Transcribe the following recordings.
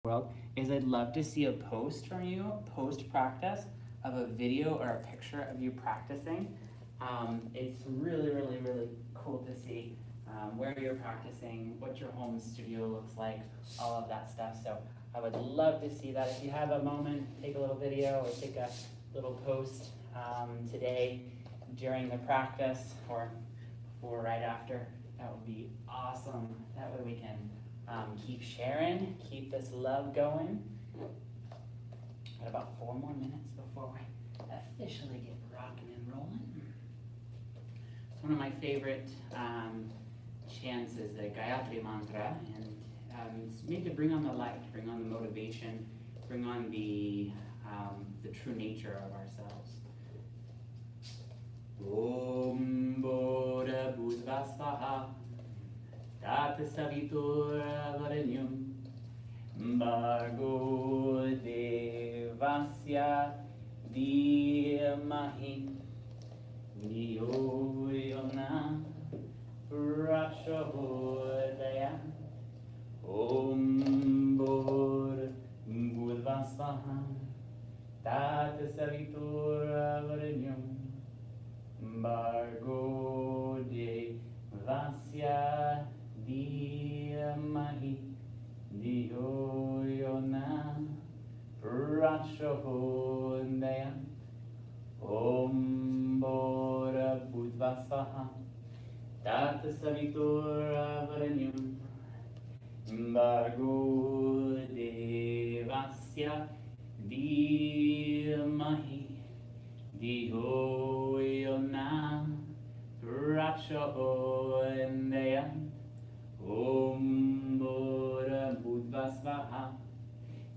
world is I'd love to see a post from you post practice of a video or a picture of you practicing. It's really cool to see where you're practicing, what your home studio looks like, all of that stuff. So I would love to see that. If you have a moment, take a little video or take a little post today during the practice or right after. That would be awesome. That way we can keep sharing, keep this love going. Got about 4 more minutes before we officially get rocking and rolling. It's one of my favorite chants is the Gayatri mantra, and it's made to bring on the light, bring on the motivation, bring on the true nature of ourselves. Om Bodha Bhutva Svaha Tat Savitura Varenyum Bhargo Devasya Dhimahi Dhiyo Yona Prachodaya Om Bodha Bhutva Svaha Tat Savitura Varenyum Bhargo Devasya Dhimahi Dhiyo Yona Prachodaya Om Bodha Bhutva Svaha Tat Savitura Varenyum Bhargo Devasya Dhimahi Dhiyo Yona Prachodaya Om Bodha Bhutva Svaha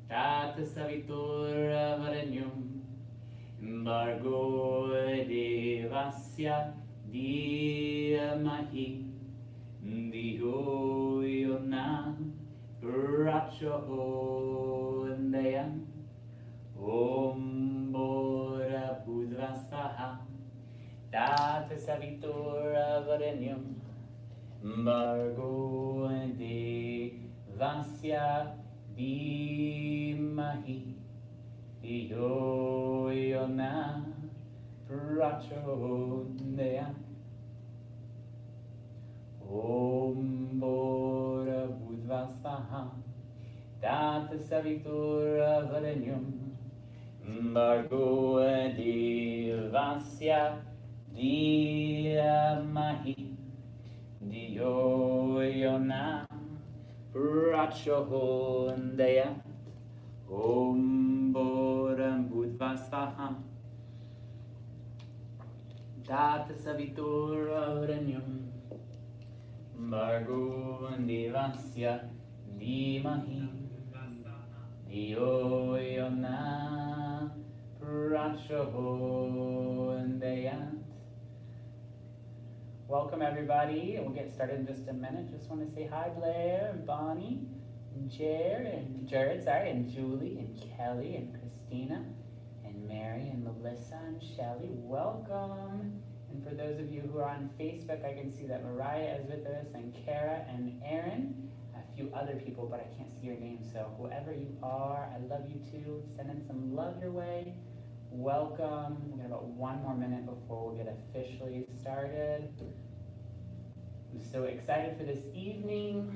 Tat Savitura Varenyum Bhargo Devasya Dhimahi Dhiyo Yona Prachodaya Om Bodha Bhutva Svaha Tat Savitura Varenyum Bhargo Devasya Dhimahi Dhiyo Yona Prachodaya Om Bodha Bhutva Svaha Tat Savitura Varenyum Bhargo Devasya Dhimahi Dhiyo Yona Prachodaya Om Bodha Bhutva Svaha Tat Savitura Varenyum Bhargo Devasya Dhimahi Dhiyo Yona Prachodaya. Welcome everybody. We'll get started in just a minute. Just want to say hi, Blair and Bonnie and Jared, and Julie and Kelly and Christina and Mary and Melissa and Shelly. Welcome. And for those of you who are on Facebook, I can see that Mariah is with us and Kara and Aaron. A few other people, but I can't see your name. So whoever you are, I love you too. Sending some love your way. Welcome. We got about 1 more minute before we get officially started. I'm so excited for this evening.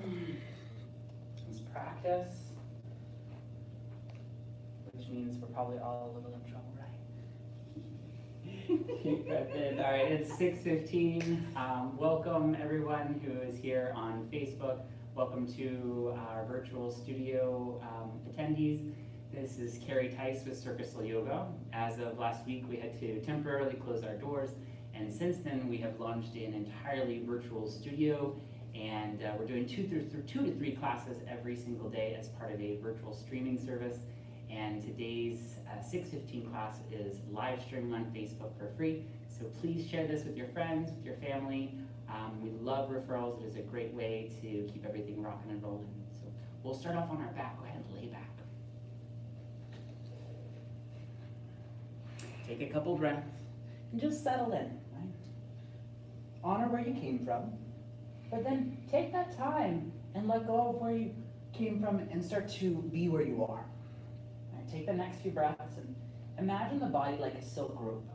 This practice, which means we're probably all a little in trouble, right? Keep breath in. All right, it's 6:15. Welcome everyone who is here on Facebook. Welcome to our virtual studio attendees. This is Kerry Tice with Circus Yoga. As of last week, we had to temporarily close our doors, and since then we have launched an entirely virtual studio, and we're doing two to three classes every single day as part of a virtual streaming service. And today's 6:15 class is live streaming on Facebook for free. So please share this with your friends, with your family. We love referrals. It is a great way to keep everything rocking and rolling. So we'll start off on our back. Go ahead and lay back. Take a couple breaths and just settle in, right? Honor where you came from, but then take that time and let go of where you came from and start to be where you are. All right, take the next few breaths and imagine the body like a silk rope,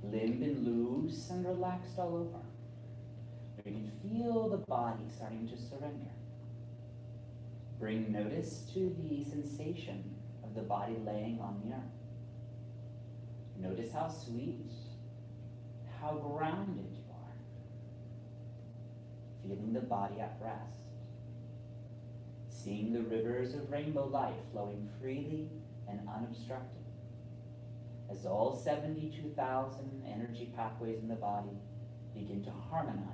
limp and loose and relaxed all over. You can feel the body starting to surrender. Bring notice to the sensation of the body laying on the earth. Notice how sweet, how grounded you are. Feeling the body at rest. Seeing the rivers of rainbow light flowing freely and unobstructed. As all 72,000 energy pathways in the body begin to harmonize,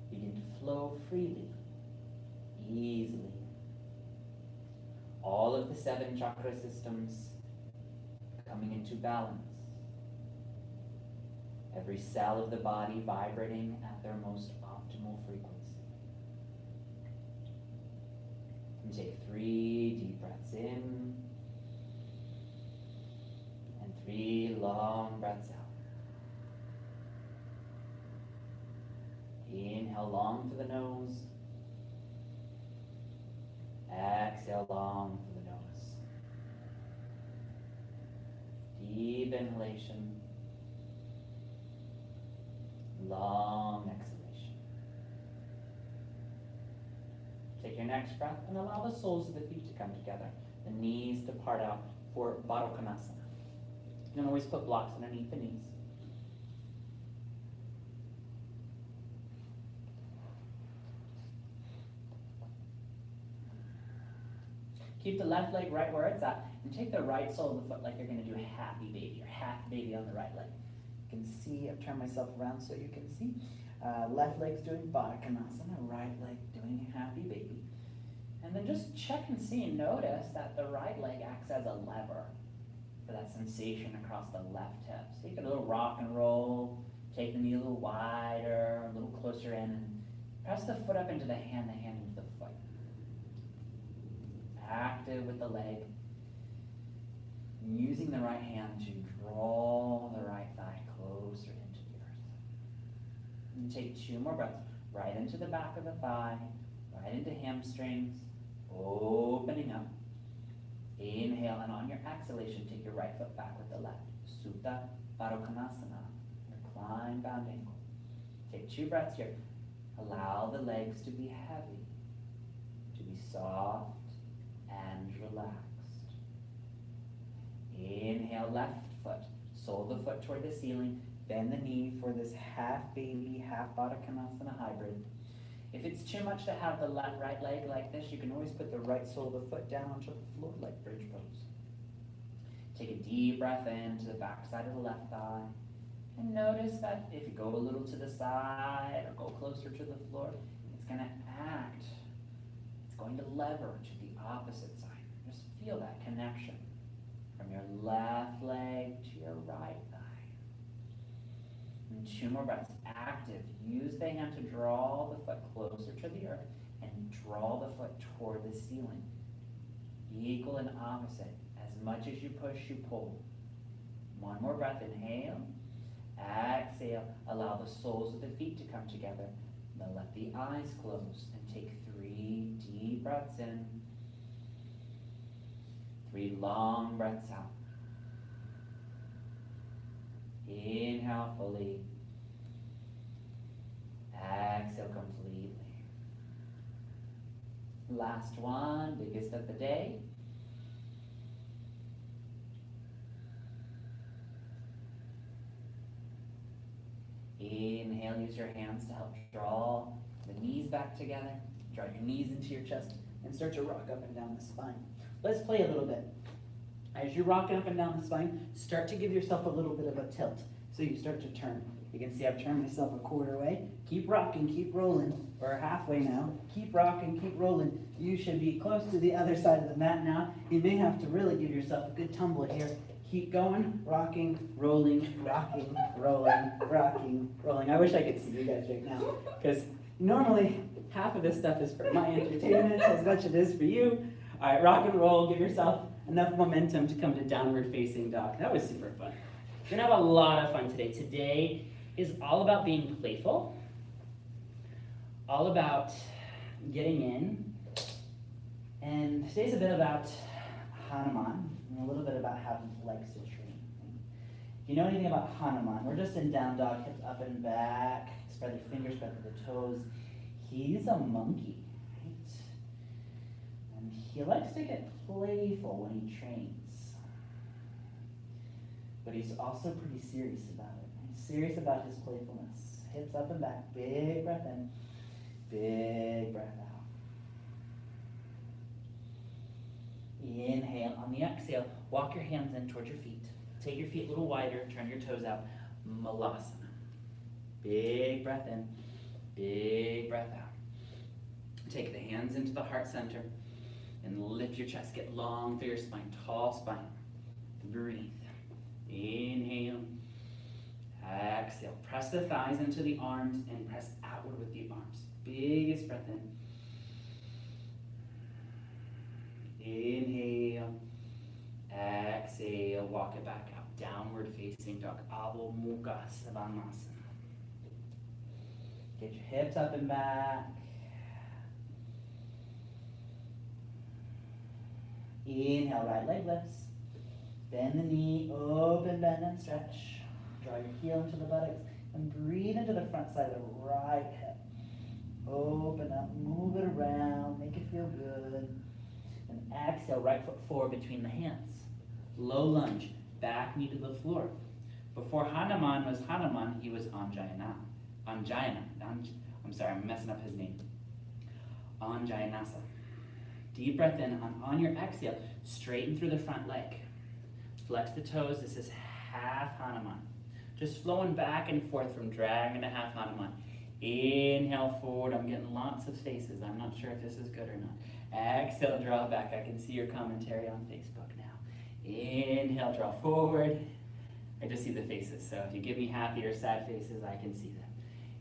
begin to flow freely, easily. All of the 7 chakra systems coming into balance. Every cell of the body vibrating at their most optimal frequency. And take 3 deep breaths in and 3 long breaths out. Inhale long through the nose. Exhale long through the nose. Deep inhalation. Long exhalation. Take your next breath and allow the soles of the feet to come together. The knees to part out for Baddha Konasana. You can always put blocks underneath the knees. Keep the left leg right where it's at, and take the right sole of the foot like you're going to do a happy baby, or half baby on the right leg. You can see, I've turned myself around so you can see. Left leg's doing Baddha Konasana, right leg doing happy baby. And then just check and see and notice that the right leg acts as a lever for that sensation across the left hip. So you can a little rock and roll, take the knee a little wider, a little closer in, and press the foot up into the hand into the foot. Active with the leg, using the right hand to draw the right thigh closer into the earth. And take 2 more breaths, right into the back of the thigh, right into hamstrings, opening up. Inhale, and on your exhalation, take your right foot back with the left. Supta Baddha Konasana, recline bound ankle. Take 2 breaths here. Allow the legs to be heavy, to be soft, and relaxed. Inhale, left foot. Sole the foot toward the ceiling. Bend the knee for this half baby, half Baddha Konasana hybrid. If it's too much to have the right leg like this, you can always put the right sole of the foot down onto the floor like bridge pose. Take a deep breath in to the back side of the left thigh. And notice that if you go a little to the side or go closer to the floor, it's going to act. It's going to lever to the opposite side. Just feel that connection from your left leg to your right thigh. And 2 more breaths. Active. Use the hand to draw the foot closer to the earth and draw the foot toward the ceiling. Equal and opposite. As much as you push, you pull. 1 more breath. Inhale. Exhale. Allow the soles of the feet to come together. Then let the eyes close and take 3 deep breaths in. 3 long breaths out. Inhale fully. Exhale completely. Last one, biggest of the day. Inhale, use your hands to help draw the knees back together. Draw your knees into your chest and start to rock up and down the spine. Let's play a little bit. As you're rocking up and down the spine, start to give yourself a little bit of a tilt. So you start to turn. You can see I've turned myself a quarter way. Keep rocking, keep rolling. We're halfway now. Keep rocking, keep rolling. You should be close to the other side of the mat now. You may have to really give yourself a good tumble here. Keep going, rocking, rolling, rocking, rolling, rocking, rolling. I wish I could see you guys right now, because normally half of this stuff is for my entertainment as much as it is for you. All right, rock and roll. Give yourself enough momentum to come to downward facing dog. That was super fun. We're gonna have a lot of fun today. Today is all about being playful, all about getting in And today's a bit about Hanuman and a little bit about how he likes to train. If you know anything about Hanuman, we're just in down dog, hips up and back, spread the fingers, spread the toes. He's a monkey, right? And he likes to get playful when he trains. But he's also pretty serious about it. He's serious about his playfulness. Hips up and back, big breath in, big breath out. Inhale. On the exhale, walk your hands in towards your feet. Take your feet a little wider, turn your toes out. Malasana. Big breath in, big breath out. Take the hands into the heart center and lift your chest. Get long through your spine, tall spine. Breathe. Inhale. Exhale. Press the thighs into the arms and press outward with the arms. Biggest breath in. Inhale. Exhale. Walk it back out. Downward facing dog. Adho Mukha Svanasana. Get your hips up and back. Inhale, right leg lifts. Bend the knee, open, bend, and stretch. Draw your heel into the buttocks and breathe into the front side of the right hip. Open up, move it around, make it feel good. And exhale, right foot forward between the hands. Low lunge, back knee to the floor. Before Hanuman was Hanuman, he was Anjayana. I'm sorry, I'm messing up his name. Anjayanasa. Deep breath in. On your exhale, straighten through the front leg. Flex the toes. This is half Hanuman. Just flowing back and forth from dragon to half Hanuman. Inhale forward. I'm getting lots of faces. I'm not sure if this is good or not. Exhale, draw back. I can see your commentary on Facebook now. Inhale, draw forward. I just see the faces. So if you give me happy or sad faces, I can see them.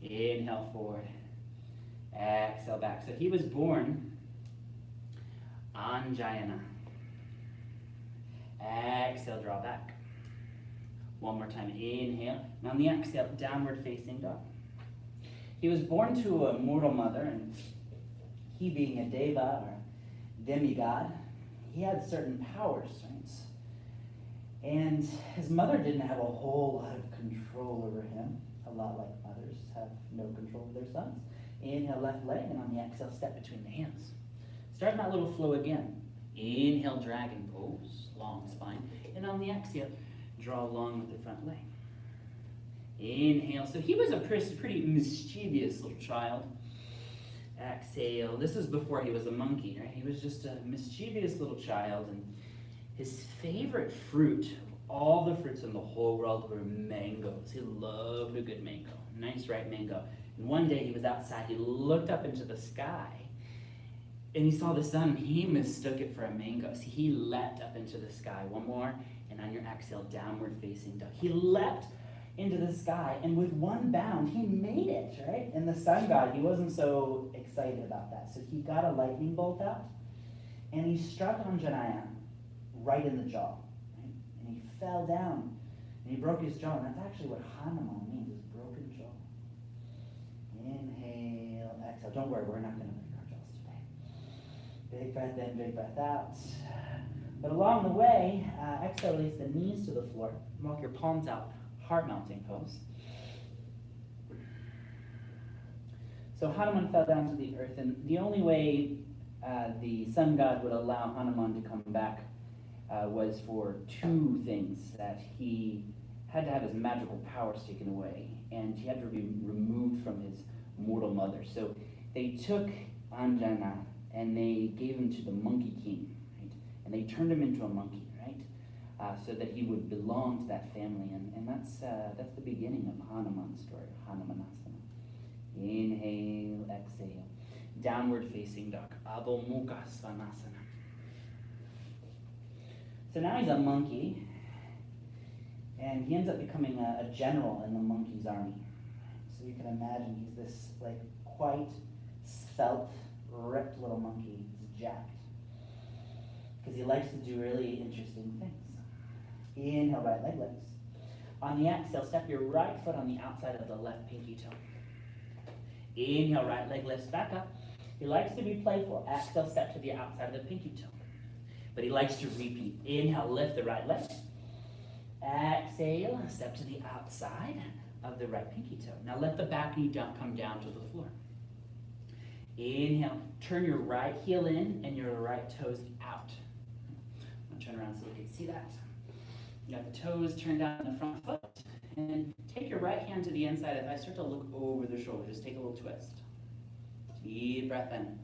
Inhale forward. Exhale back. So he was born Anjayana. Exhale, draw back. One more time. Inhale. And on the exhale, downward facing dog. He was born to a mortal mother, and he being a deva or demigod, he had certain powers, right? And his mother didn't have a whole lot of control over him, a lot like mothers have no control over their sons. Inhale, left leg, and on the exhale, step between the hands. Start that little flow again. Inhale, dragon pose, long spine. And on the exhale, draw long with the front leg. Inhale. So he was a pretty mischievous little child. Exhale. This is before he was a monkey, right? He was just a mischievous little child, and his favorite fruit of all the fruits in the whole world were mangoes. He loved a good mango, nice ripe mango. And one day he was outside, he looked up into the sky, and he saw the sun, and he mistook it for a mango. So he leapt up into the sky. One more, and on your exhale, downward facing dog. He leapt into the sky, and with one bound, he made it, right? And the sun god, he wasn't so excited about that. So he got a lightning bolt out, and he struck Anjanaja right in the jaw, right? And he fell down, and he broke his jaw, and that's actually what Hanuman means, is broken jaw. Inhale, exhale. Don't worry, we're not going to break our jaws today. Big breath in, big breath out. But along the way, exhale, release the knees to the floor. Walk your palms out, heart mounting pose. So Hanuman fell down to the earth, and the only way the sun god would allow Hanuman to come back was for two things: that he had to have his magical powers taken away, and he had to be removed from his mortal mother. So they took Anjana and they gave him to the Monkey King, right? And they turned him into a monkey, right? So that he would belong to that family, and that's the beginning of Hanuman's story, Hanumanasana. Inhale, exhale, downward facing dog, Adho Mukha Svanasana. So now he's a monkey, and he ends up becoming a general in the monkey's army. So you can imagine he's this quite svelte, ripped little monkey. He's jacked, because he likes to do really interesting things. Inhale, right leg lifts. On the exhale, step your right foot on the outside of the left pinky toe. Inhale, right leg lifts back up. He likes to be playful. Exhale, step to the outside of the pinky toe. But he likes to repeat. Inhale, lift the right leg. Exhale, step to the outside of the right pinky toe. Now let the back knee come down to the floor. Inhale, turn your right heel in and your right toes out. I'm gonna turn around so you can see that. You got the toes turned down in the front foot. And take your right hand to the inside. If I start to look over the shoulder, just take a little twist. Deep breath in.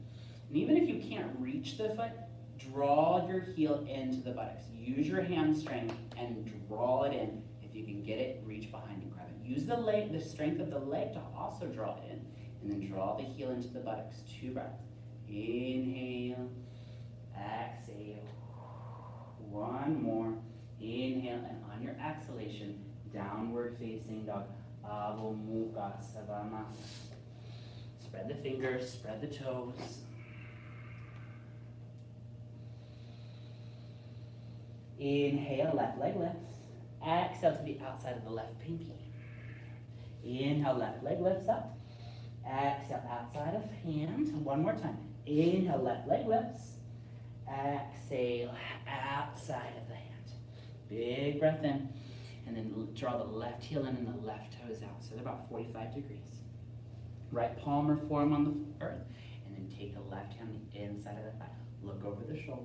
And even if you can't reach the foot, draw your heel into the buttocks. Use your hamstring and draw it in. If you can get it, reach behind and grab it. Use the strength of the leg to also draw it in. And then draw the heel into the buttocks. 2 breaths. Inhale. Exhale. 1 more. Inhale. And on your exhalation, downward facing dog. Adho Mukha Savasana. Spread the fingers, spread the toes. Inhale, left leg lifts. Exhale to the outside of the left pinky. Inhale, left leg lifts up. Exhale, outside of hand. 1 more time. Inhale, left leg lifts. Exhale, outside of the hand. Big breath in. And then draw the left heel in and the left toes out. So they're about 45 degrees. Right palm or forearm on the earth. And then take the left hand on the inside of the thigh. Look over the shoulder.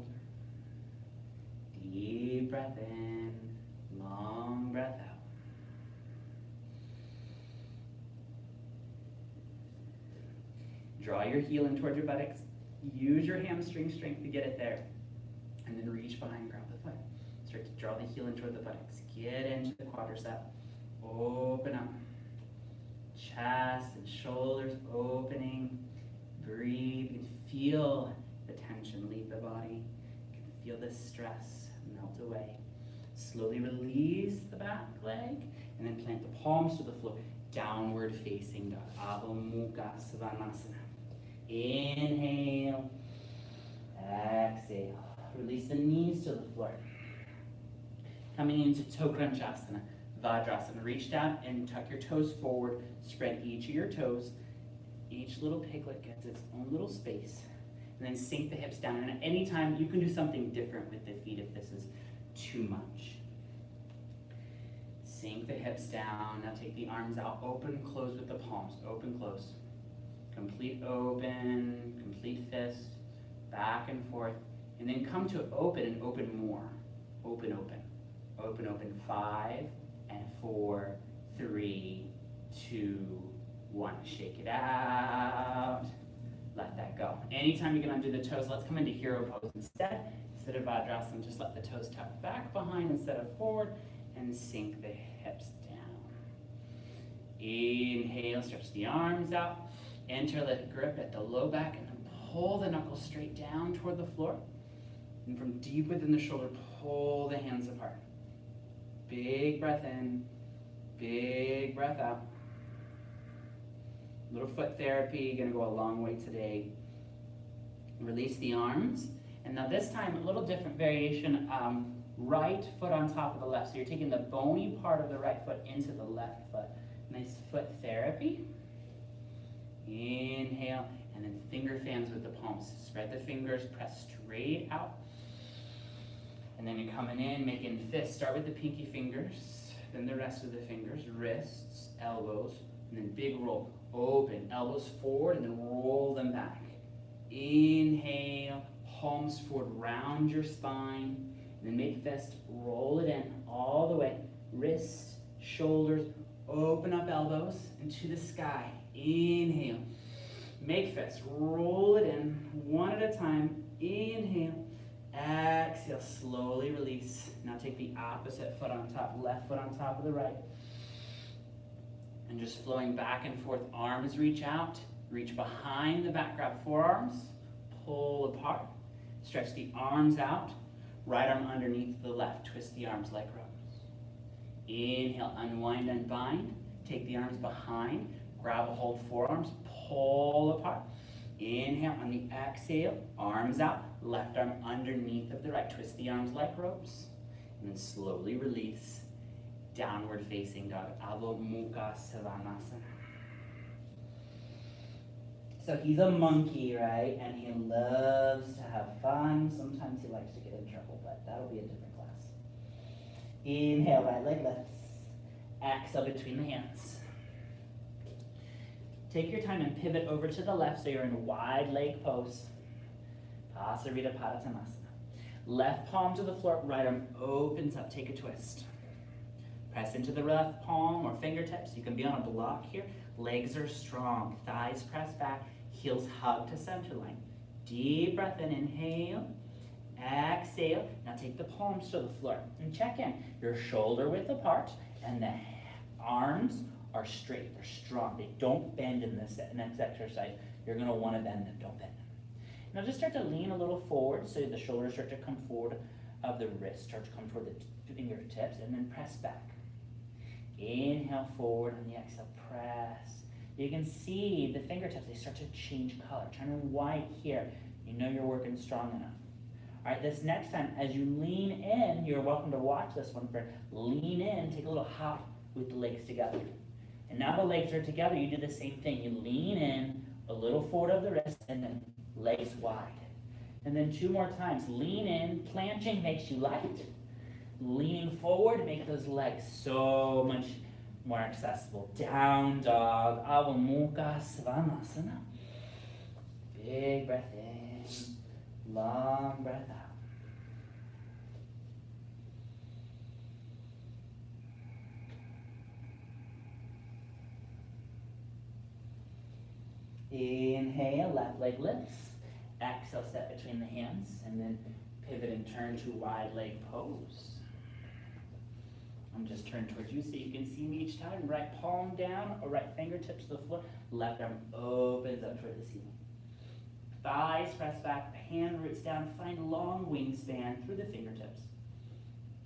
Deep breath in. Long breath out. Draw your heel in towards your buttocks. Use your hamstring strength to get it there. And then reach behind, grab the foot. Start to draw the heel in toward the buttocks. Get into the quadricep. Open up. Chest and shoulders opening. Breathe. You can feel the tension leave the body. You can feel the stress melt away. Slowly release the back leg and then plant the palms to the floor. Downward facing dog. Adho Mukha Savasana. Inhale. Exhale. Release the knees to the floor. Coming into Tokranchasana, Vajrasana. Reach down and tuck your toes forward. Spread each of your toes. Each little piglet gets its own little space. And then sink the hips down. And at any time, you can do something different with the feet if this is too much. Sink the hips down. Now take the arms out. Open, close with the palms. Open, close. Complete open, complete fist. Back and forth. And then come to open and open more. Open, open. Open, open. 5 and 4, 3, 2, 1. Shake it out. Let that go. Anytime you get undo the toes, let's come into hero pose instead. Instead of Vajrasana, just let the toes tuck back behind instead of forward and sink the hips down. Inhale, stretch the arms out. Enter the grip at the low back and then pull the knuckles straight down toward the floor. And from deep within the shoulder, pull the hands apart. Big breath in, big breath out. Little foot therapy, gonna go a long way today. Release the arms. And now this time, a little different variation. Right foot on top of the left. So you're taking the bony part of the right foot into the left foot. Nice foot therapy. Inhale, and then finger fans with the palms. Spread the fingers, press straight out. And then you're coming in, making fists. Start with the pinky fingers, then the rest of the fingers, wrists, elbows, and then big roll. Open, elbows forward, and then roll them back. Inhale, palms forward, round your spine, and then make fist, roll it in all the way. Wrists, shoulders, open up elbows into the sky. Inhale, make fist, roll it in one at a time. Inhale, exhale, slowly release. Now take the opposite foot on top, left foot on top of the right. And just flowing back and forth, arms reach out, reach behind the back, grab forearms, pull apart, stretch the arms out, right arm underneath the left, twist the arms like ropes. Inhale, unwind, unbind, take the arms behind, grab a hold forearms, pull apart. Inhale, on the exhale, arms out, left arm underneath of the right, twist the arms like ropes, and then slowly release. Downward facing dog, Adho Mukha Savasana. So he's a monkey, right? And he loves to have fun. Sometimes he likes to get in trouble, but that'll be a different class. Inhale, right leg lifts. Exhale between the hands. Take your time and pivot over to the left so you're in wide leg pose. Pasarita Padatamasana. Left palm to the floor, right arm opens up, take a twist. Press into the left palm or fingertips. You can be on a block here. Legs are strong, thighs press back, heels hug to center line. Deep breath in, inhale, exhale. Now take the palms to the floor and check in. Your shoulder width apart and the arms are straight, they're strong. They don't bend in this next exercise. You're gonna wanna bend them, don't bend them. Now just start to lean a little forward so the shoulders start to come forward of the wrist, start to come toward the fingertips, and then press back. Inhale forward on the exhale, press. You can see the fingertips, they start to change color. Turn white here. You know you're working strong enough. All right, this next time, as you lean in, you're welcome to watch this one for lean in, take a little hop with the legs together. And now the legs are together, you do the same thing. You lean in, a little forward of the wrist, and then legs wide. And then 2 more times. Lean in, planching makes you light. Leaning forward, make those legs so much more accessible. Down dog, Adho Mukha Svanasana. Big breath in, long breath out. Inhale, left leg lifts. Exhale, step between the hands, and then pivot and turn to wide leg pose. I'm just turn towards you so you can see me each time. Right palm down, or right fingertips to the floor. Left arm opens up toward the ceiling. Thighs press back, hand roots down. Find long wingspan through the fingertips.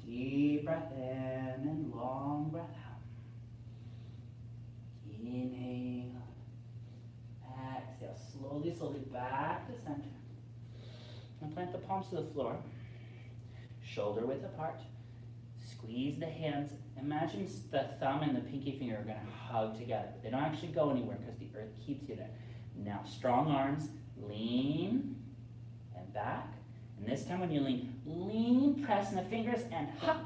Deep breath in and long breath out. Inhale. Exhale, slowly, slowly back to center. And plant the palms to the floor. Shoulder width apart. Squeeze the hands. Imagine the thumb and the pinky finger are going to hug together. They don't actually go anywhere because the earth keeps you there. Now, strong arms, lean and back. And this time when you lean, press in the fingers and hop.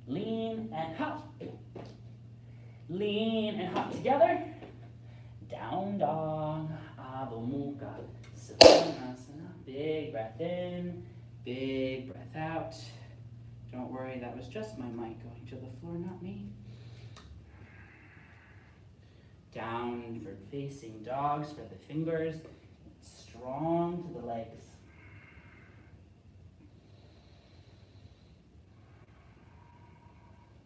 Lean and hop. Lean and hop together. Down dog, Adho Mukha Svanasana. Big breath in, big breath out. Don't worry, that was just my mic going to the floor, not me. Downward facing dog, spread the fingers, strong to the legs.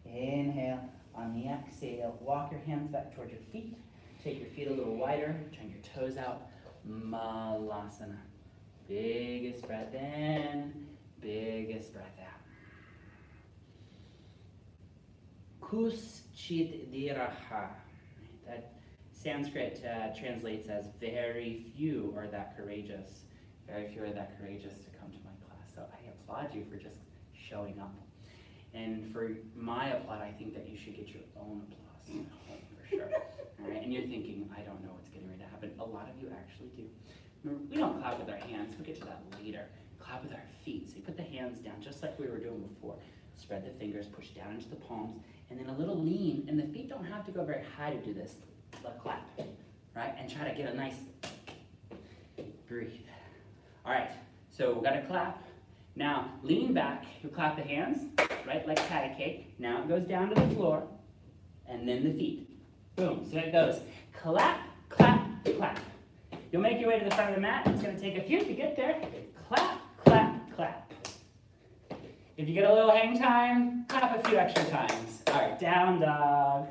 Inhale, on the exhale, walk your hands back towards your feet. Take your feet a little wider, turn your toes out, Malasana. Biggest breath in, biggest breath out. Kuschit diraha. That Sanskrit translates as very few are that courageous. Very few are that courageous to come to my class. So I applaud you for just showing up. And for my applaud, I think that you should get your own applause at home for sure. All right, and you're thinking, I don't know what's getting ready to happen. A lot of you actually do. Remember, we don't clap with our hands. We'll get to that later. Clap with our feet. So you put the hands down just like we were doing before. Spread the fingers, push down into the palms, and then a little lean. And the feet don't have to go very high to do this. But clap, right? And try to get a nice breathe. All right, so we've got to clap. Now, lean back. You clap the hands, right, like patty cake. Now it goes down to the floor, and then the feet. Boom, so it goes clap, clap, clap. You'll make your way to the front of the mat. It's going to take a few to get there. Clap, clap, clap. If you get a little hang time, clap a few extra times. All right, down dog.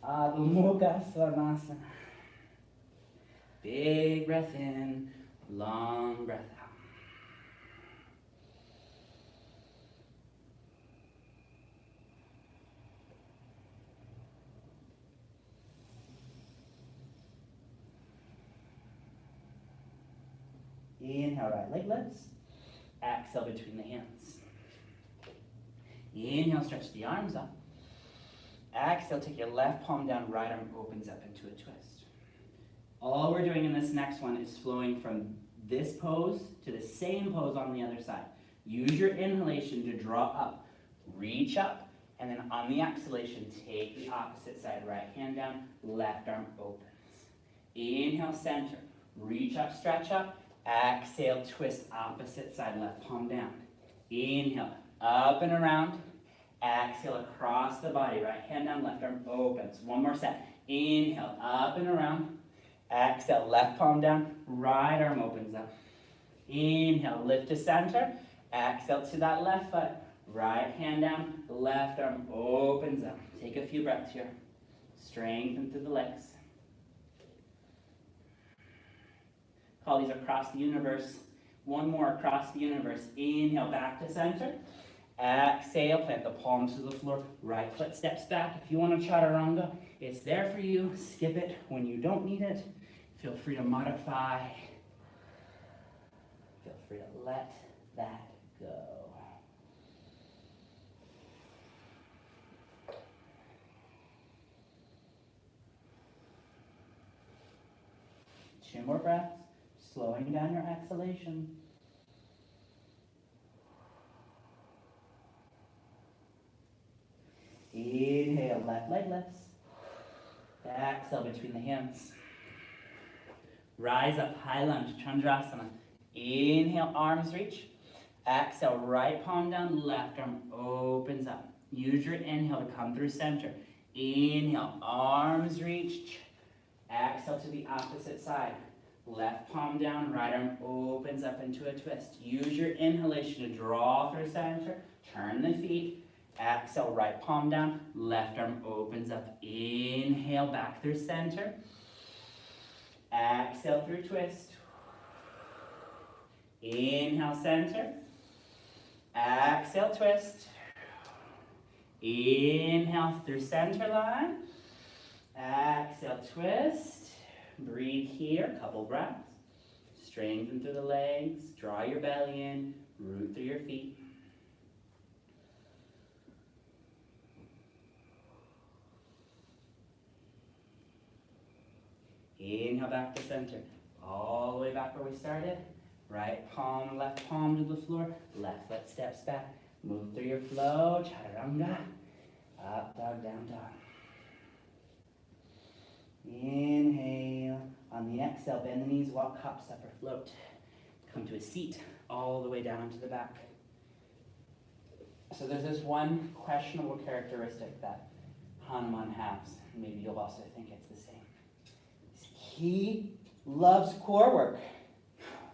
Adho Mukha Svanasana. Big breath in, long breath out. Inhale, right leg lifts. Exhale between the hands. Inhale, stretch the arms up. Exhale, take your left palm down, right arm opens up into a twist. All we're doing in this next one is flowing from this pose to the same pose on the other side. Use your inhalation to draw up, reach up, and then on the exhalation, take the opposite side. Right hand down, left arm opens. Inhale, center, reach up, stretch up. Exhale, twist, opposite side, left palm down. Inhale, up and around. Exhale, across the body, right hand down, left arm opens. One more set. Inhale, up and around. Exhale, left palm down, right arm opens up. Inhale, lift to center. Exhale to that left foot. Right hand down, left arm opens up. Take a few breaths here. Strengthen through the legs. Call these across the universe. One more across the universe. Inhale, back to center. Exhale, plant the palms to the floor. Right foot steps back. If you want a chaturanga, it's there for you. Skip it when you don't need it. Feel free to modify. Feel free to let that go. Two more breaths, slowing down your exhalation. Inhale, left leg lifts. Exhale between the hands. Rise up, high lunge, Chandrasana. Inhale, arms reach. Exhale, right palm down, left arm opens up. Use your inhale to come through center. Inhale, arms reach. Exhale to the opposite side. Left palm down, right arm opens up into a twist. Use your inhalation to draw through center. Turn the feet. Exhale, right palm down, left arm opens up. Inhale, back through center. Exhale through twist. Inhale, center. Exhale, twist. Inhale through center line. Exhale, twist. Breathe here, couple breaths. Strengthen through the legs. Draw your belly in. Root through your feet. Inhale back to center. All the way back where we started. Right palm, left palm to the floor. Left foot steps back. Move through your flow. Chaturanga. Up, dog, down, dog. Inhale. On the exhale, bend the knees, walk, hop, step, or float. Come to a seat all the way down onto the back. So there's this one questionable characteristic that Hanuman has. Maybe you'll also think it's the same. He loves core work.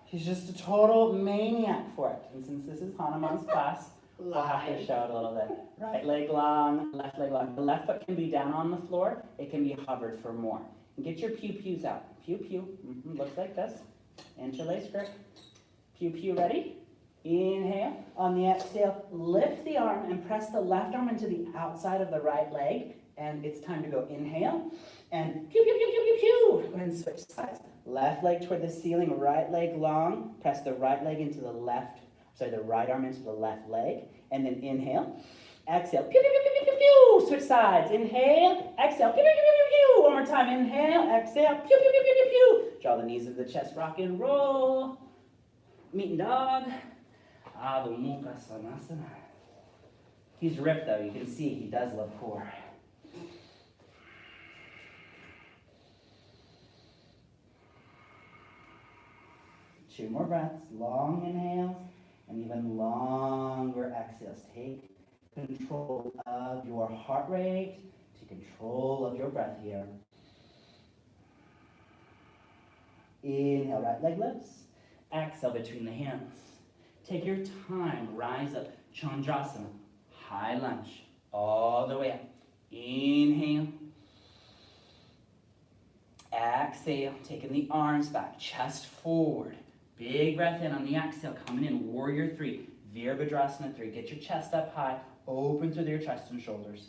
He's just a total maniac for it. And since this is Hanuman's class, we'll have to show it a little bit. Right leg long, left leg long. The left foot can be down on the floor. It can be hovered for more. And get your pew-pews out. Pew-pew. Looks like this. Interlace grip. Pew-pew ready? Inhale. On the exhale, lift the arm and press the left arm into the outside of the right leg. And it's time to go inhale. And pew, pew, pew, pew, pew, pew. Go ahead and switch sides. Left leg toward the ceiling, right leg long. Press the right leg into the right arm into the left leg. And then inhale. Exhale. Pew, pew, pew, pew, pew, pew. Switch sides. Inhale. Exhale. Pew, pew, pew, pew, pew. One more time. Inhale. Exhale. Pew, pew, pew, pew, pew, pew. Draw the knees of the chest. Rock and roll. Meeting dog. Adho Mukha Svanasana. He's ripped though. You can see he does love core. Two more breaths, long inhales, and even longer exhales. Take control of your heart rate, take control of your breath here. Inhale, right leg lifts. Exhale between the hands. Take your time, rise up, Chandrasana, high lunge, all the way up. Inhale. Exhale, taking the arms back, chest forward. Big breath in on the exhale, coming in, warrior three, Virabhadrasana 3. Get your chest up high, open through your chest and shoulders.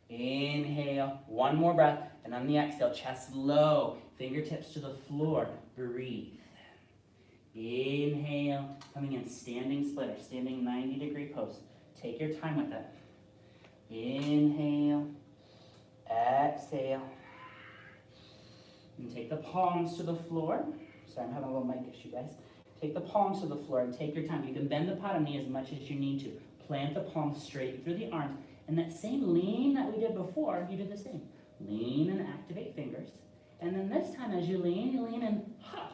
Inhale, one more breath, and on the exhale, chest low, fingertips to the floor, breathe. Inhale, coming in, standing splitter, standing 90-degree pose. Take your time with it. Inhale, exhale. And take the palms to the floor. Sorry, I'm having a little mic issue, guys. Take the palms to the floor and take your time. You can bend the bottom knee as much as you need to. Plant the palms straight through the arms. And that same lean that we did before, you do the same. Lean and activate fingers. And then this time as you lean and hop.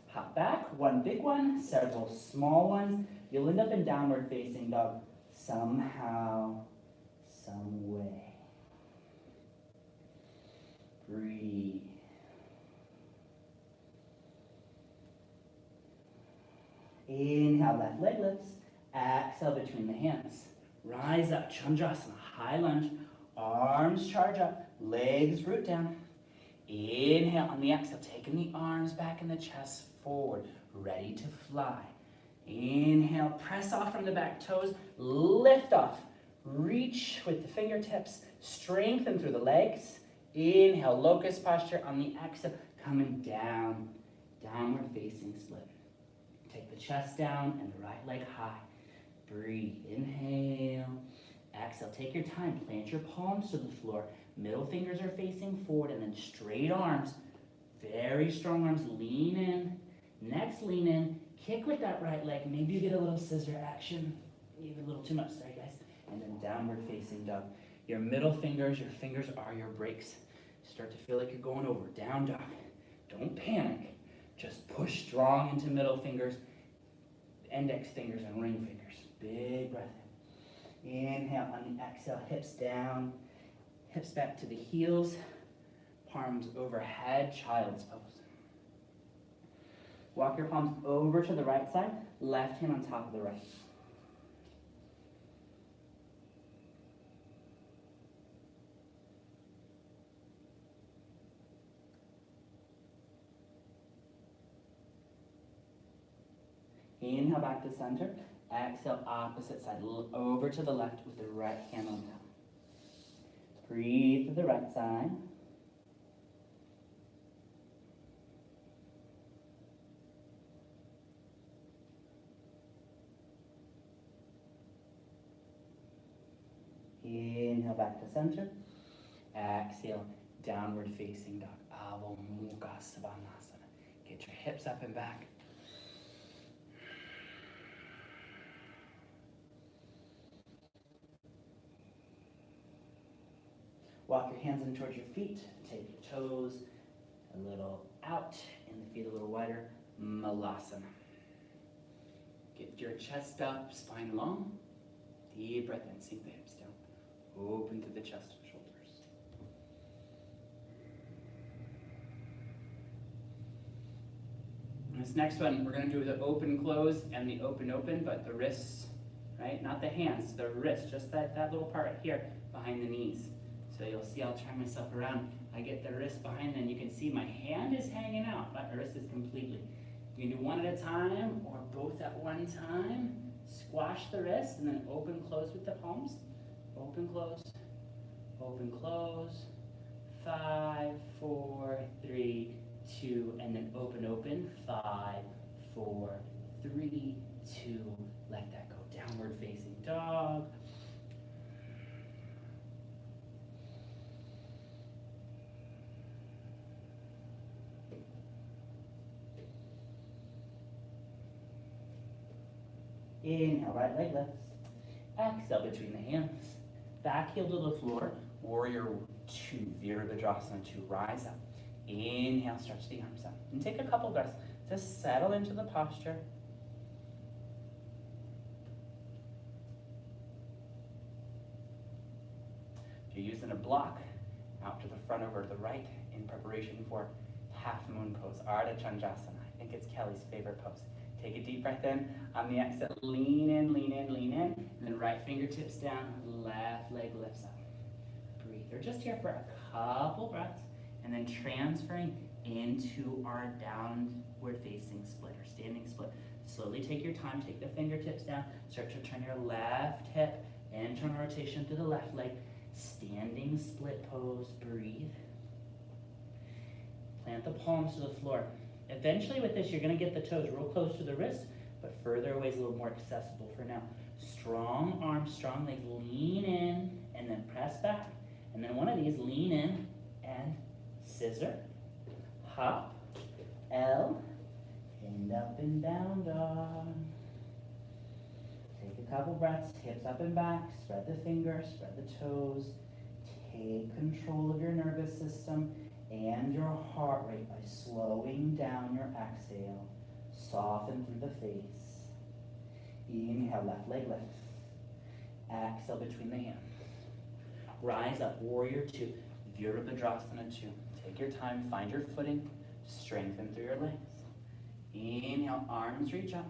Hop back, one big one, several small ones. You'll end up in downward facing dog somehow, some way. Breathe. Inhale, left leg lifts. Exhale between the hands. Rise up, Chandrasana, high lunge. Arms charge up, legs root down. Inhale on the exhale, taking the arms back in the chest forward, ready to fly. Inhale, press off from the back toes, lift off. Reach with the fingertips, strengthen through the legs. Inhale, locust posture on the exhale, coming down, downward facing split. Take the chest down and the right leg high. Breathe, inhale. Exhale, take your time, plant your palms to the floor. Middle fingers are facing forward and then straight arms. Very strong arms, lean in. Next, lean in. Kick with that right leg. Maybe you get a little scissor action. Even a little too much, sorry guys. And then downward facing dog. Your middle fingers, your fingers are your brakes. Start to feel like you're going over. Down dog. Don't panic. Just push strong into middle fingers, index fingers, and ring fingers. Big breath in. Inhale on the exhale, hips down, hips back to the heels, palms overhead, child's pose. Walk your palms over to the right side, left hand on top of the right. Inhale back to center. Exhale, opposite side. Over to the left with the right hand on top. Breathe to the right side. Inhale back to center. Exhale, downward facing dog. Adho Mukha Svanasana. Get your hips up and back. Walk your hands in towards your feet. Take your toes a little out and the feet a little wider. Malasana. Get your chest up, spine long. Deep breath in, sink the hips down. Open through the chest and shoulders. And this next one, we're going to do the open close and the open open, but the wrists, right? Not the hands, the wrists, just that little part right here behind the knees. So you'll see I'll turn myself around. I get the wrist behind, and you can see my hand is hanging out. My wrist is completely. You can do one at a time or both at one time. Squash the wrist and then open, close with the palms. Open, close, open, close. 5, 4, 3, 2, and then open, open. 5, 4, 3, 2. Let that go. Downward facing dog. Inhale, right leg lifts. Exhale between the hands. Back heel to the floor. Warrior 2, Virabhadrasana 2, rise up. Inhale, stretch the arms out. And take a couple breaths to settle into the posture. If you're using a block, out to the front over to the right in preparation for half moon pose, Ardha Chandrasana. I think it's Kelly's favorite pose. Take a deep breath in. On the exhale, lean in, lean in, lean in. And then right fingertips down, left leg lifts up. Breathe. We're just here for a couple breaths. And then transferring into our downward facing split or standing split. Slowly take your time. Take the fingertips down. Start to turn your left hip. Internal rotation to the left leg. Standing split pose. Breathe. Plant the palms to the floor. Eventually with this, you're going to get the toes real close to the wrist, but further away is a little more accessible for now. Strong arms, strong legs, lean in, and then press back. And then one of these, lean in and scissor. Up, L, and up and down dog. Take a couple breaths, hips up and back, spread the fingers, spread the toes. Take control of your nervous system and your heart rate by slowing down your exhale. Soften through the face. Inhale, left leg lifts. Exhale between the hands. Rise up, warrior two, Virabhadrasana 2. Take your time, find your footing, strengthen through your legs. Inhale, arms reach up.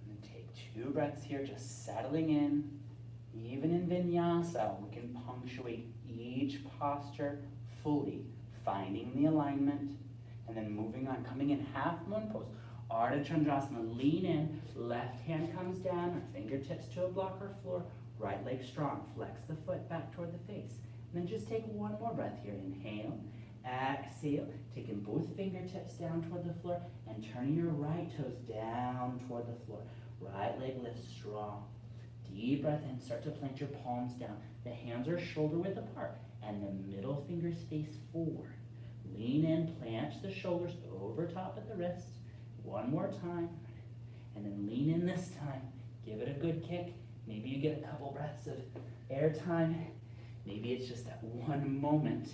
And then take 2 breaths here, just settling in. Even in Vinyasa, we can punctuate each posture fully, finding the alignment, and then moving on, coming in half moon pose. Ardha Chandrasana, lean in, left hand comes down, or fingertips to a block or floor, right leg strong, flex the foot back toward the face. And then just take one more breath here. Inhale, exhale, taking both fingertips down toward the floor, and turning your right toes down toward the floor. Right leg lifts strong. Deep breath in, start to plant your palms down. The hands are shoulder width apart, and the middle fingers face forward. Lean in, plant the shoulders over top of the wrist. One more time, and then lean in this time. Give it a good kick. Maybe you get a couple breaths of air time. Maybe it's just that one moment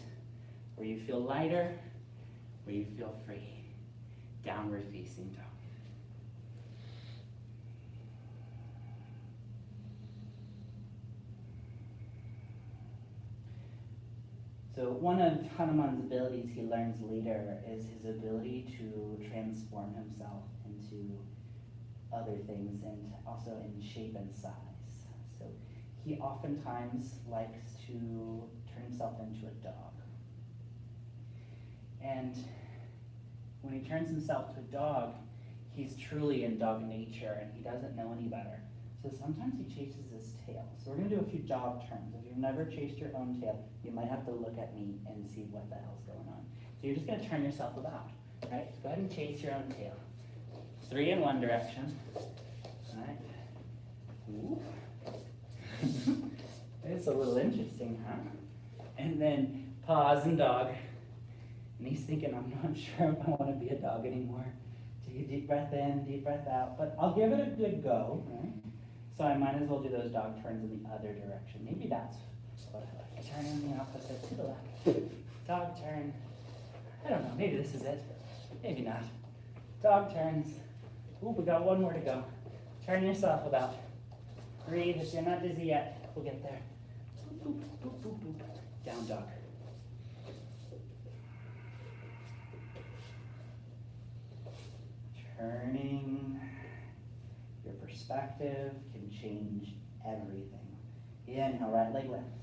where you feel lighter, where you feel free. Downward facing dog. So one of Hanuman's abilities he learns later is his ability to transform himself into other things and also in shape and size. So he oftentimes likes to turn himself into a dog. And when he turns himself to a dog, he's truly in dog nature and he doesn't know any better. So sometimes he chases his tail. So we're going to do a few dog turns. If you've never chased your own tail, you might have to look at me and see what the hell's going on. So you're just going to turn yourself about. Right? So go ahead and chase your own tail. 3 in one direction. Right? Ooh. It's a little interesting, huh? And then pause and dog. And he's thinking, I'm not sure if I want to be a dog anymore. Take a deep breath in, deep breath out. But I'll give it a good go, right? So I might as well do those dog turns in the other direction. Maybe that's what I like. Turn in the opposite to the left. Dog turn. I don't know, maybe this is it. Maybe not. Dog turns. Ooh, we got one more to go. Turn yourself about. Breathe. If you're not dizzy yet, we'll get there. Boop, boop, boop, boop, boop. Down dog. Turning. Your perspective can change everything. Inhale, right leg lifts.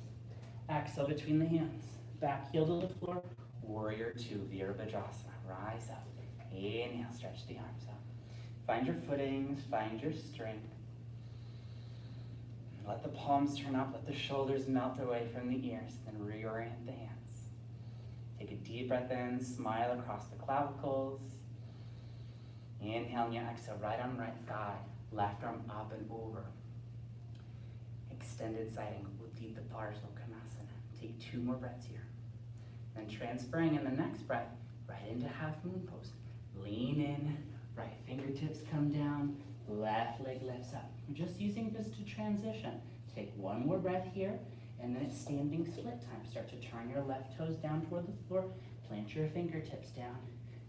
Exhale between the hands. Back heel to the floor. Warrior two, Virabhadrasana. Rise up. Inhale, stretch the arms up. Find your footings, find your strength. Let the palms turn up, let the shoulders melt away from the ears, then reorient the hands. Take a deep breath in, smile across the clavicles. Inhale, and you exhale, right arm, right thigh, left arm up and over. Extended side angle, Uddita Parslokonasana. Take 2 more breaths here. Then transferring in the next breath, right into half moon pose. Lean in, right fingertips come down, left leg lifts up. We're just using this to transition. Take 1 more breath here, and then it's standing split time. Start to turn your left toes down toward the floor, plant your fingertips down,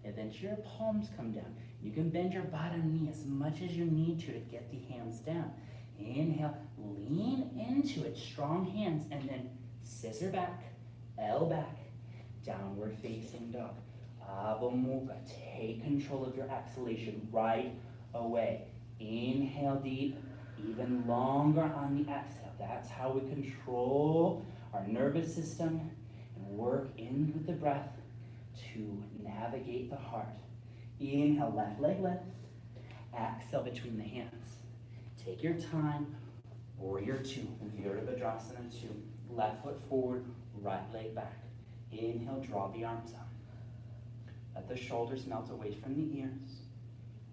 and then your palms come down. You can bend your bottom knee as much as you need to get the hands down. Inhale, lean into it, strong hands, and then scissor back, L back, downward facing dog. Adho Mukha, take control of your exhalation right away. Inhale deep, even longer on the exhale. That's how we control our nervous system and work in with the breath to navigate the heart. Inhale, left leg lifts. Exhale between the hands. Take your time. Warrior two, Virabhadrasana 2. Left foot forward, right leg back. Inhale, draw the arms up. Let the shoulders melt away from the ears.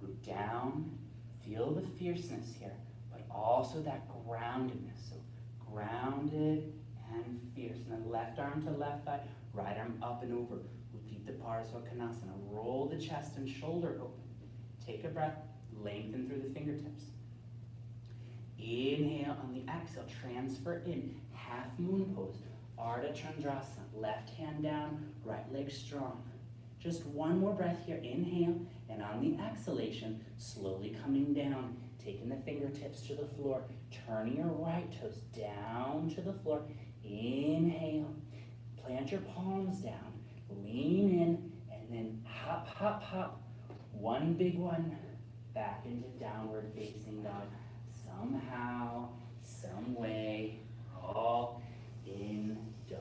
Root down. Feel the fierceness here, but also that groundedness. So grounded and fierce. And then left arm to left thigh, right arm up and over. Uddita Ita Parsvakonasana. Roll the chest and shoulder open. Take a breath, lengthen through the fingertips. Inhale on the exhale, transfer in, half moon pose, Ardha Chandrasana, left hand down, right leg strong. Just one more breath here, inhale, and on the exhalation, slowly coming down, taking the fingertips to the floor, turning your right toes down to the floor, inhale, plant your palms down, lean in, and then hop, hop, hop, one big one, back into downward facing dog. Somehow, some way, all in dog.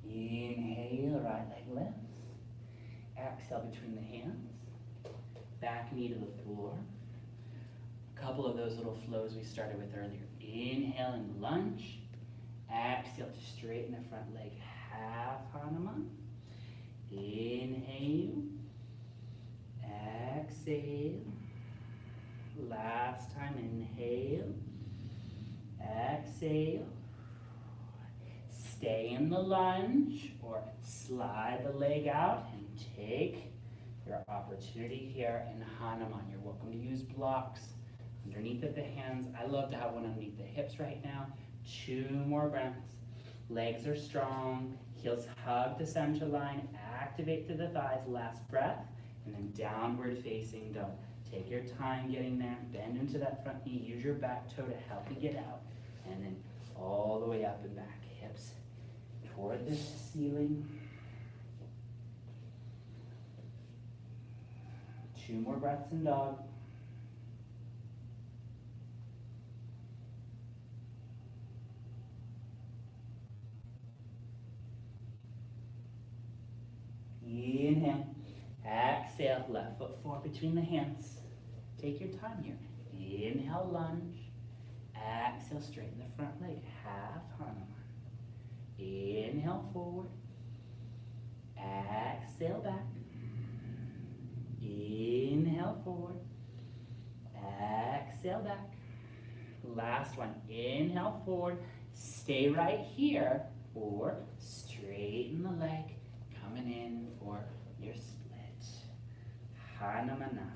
Inhale, right leg lifts. Exhale between the hands. Back knee to the floor. Couple of those little flows we started with earlier. Inhale and lunge. Exhale to straighten the front leg, half Hanuman. Inhale. Exhale. Last time, inhale. Exhale. Stay in the lunge or slide the leg out and take your opportunity here in Hanuman. You're welcome to use blocks underneath of the hands. I love to have one underneath the hips right now. 2 more breaths. Legs are strong. Heels hug the center line. Activate through the thighs. Last breath. And then downward facing dog. Take your time getting there. Bend into that front knee. Use your back toe to help you get out. And then all the way up and back. Hips toward the ceiling. 2 more breaths in dog. Inhale. Exhale. Left foot forward between the hands. Take your time here. Inhale, lunge. Exhale, straighten the front leg. Half Hanuman. Inhale, forward. Exhale, back. Inhale, forward. Exhale, back. Last one. Inhale, forward. Stay right here or straighten the leg. Coming in for your split. Hanumanasana.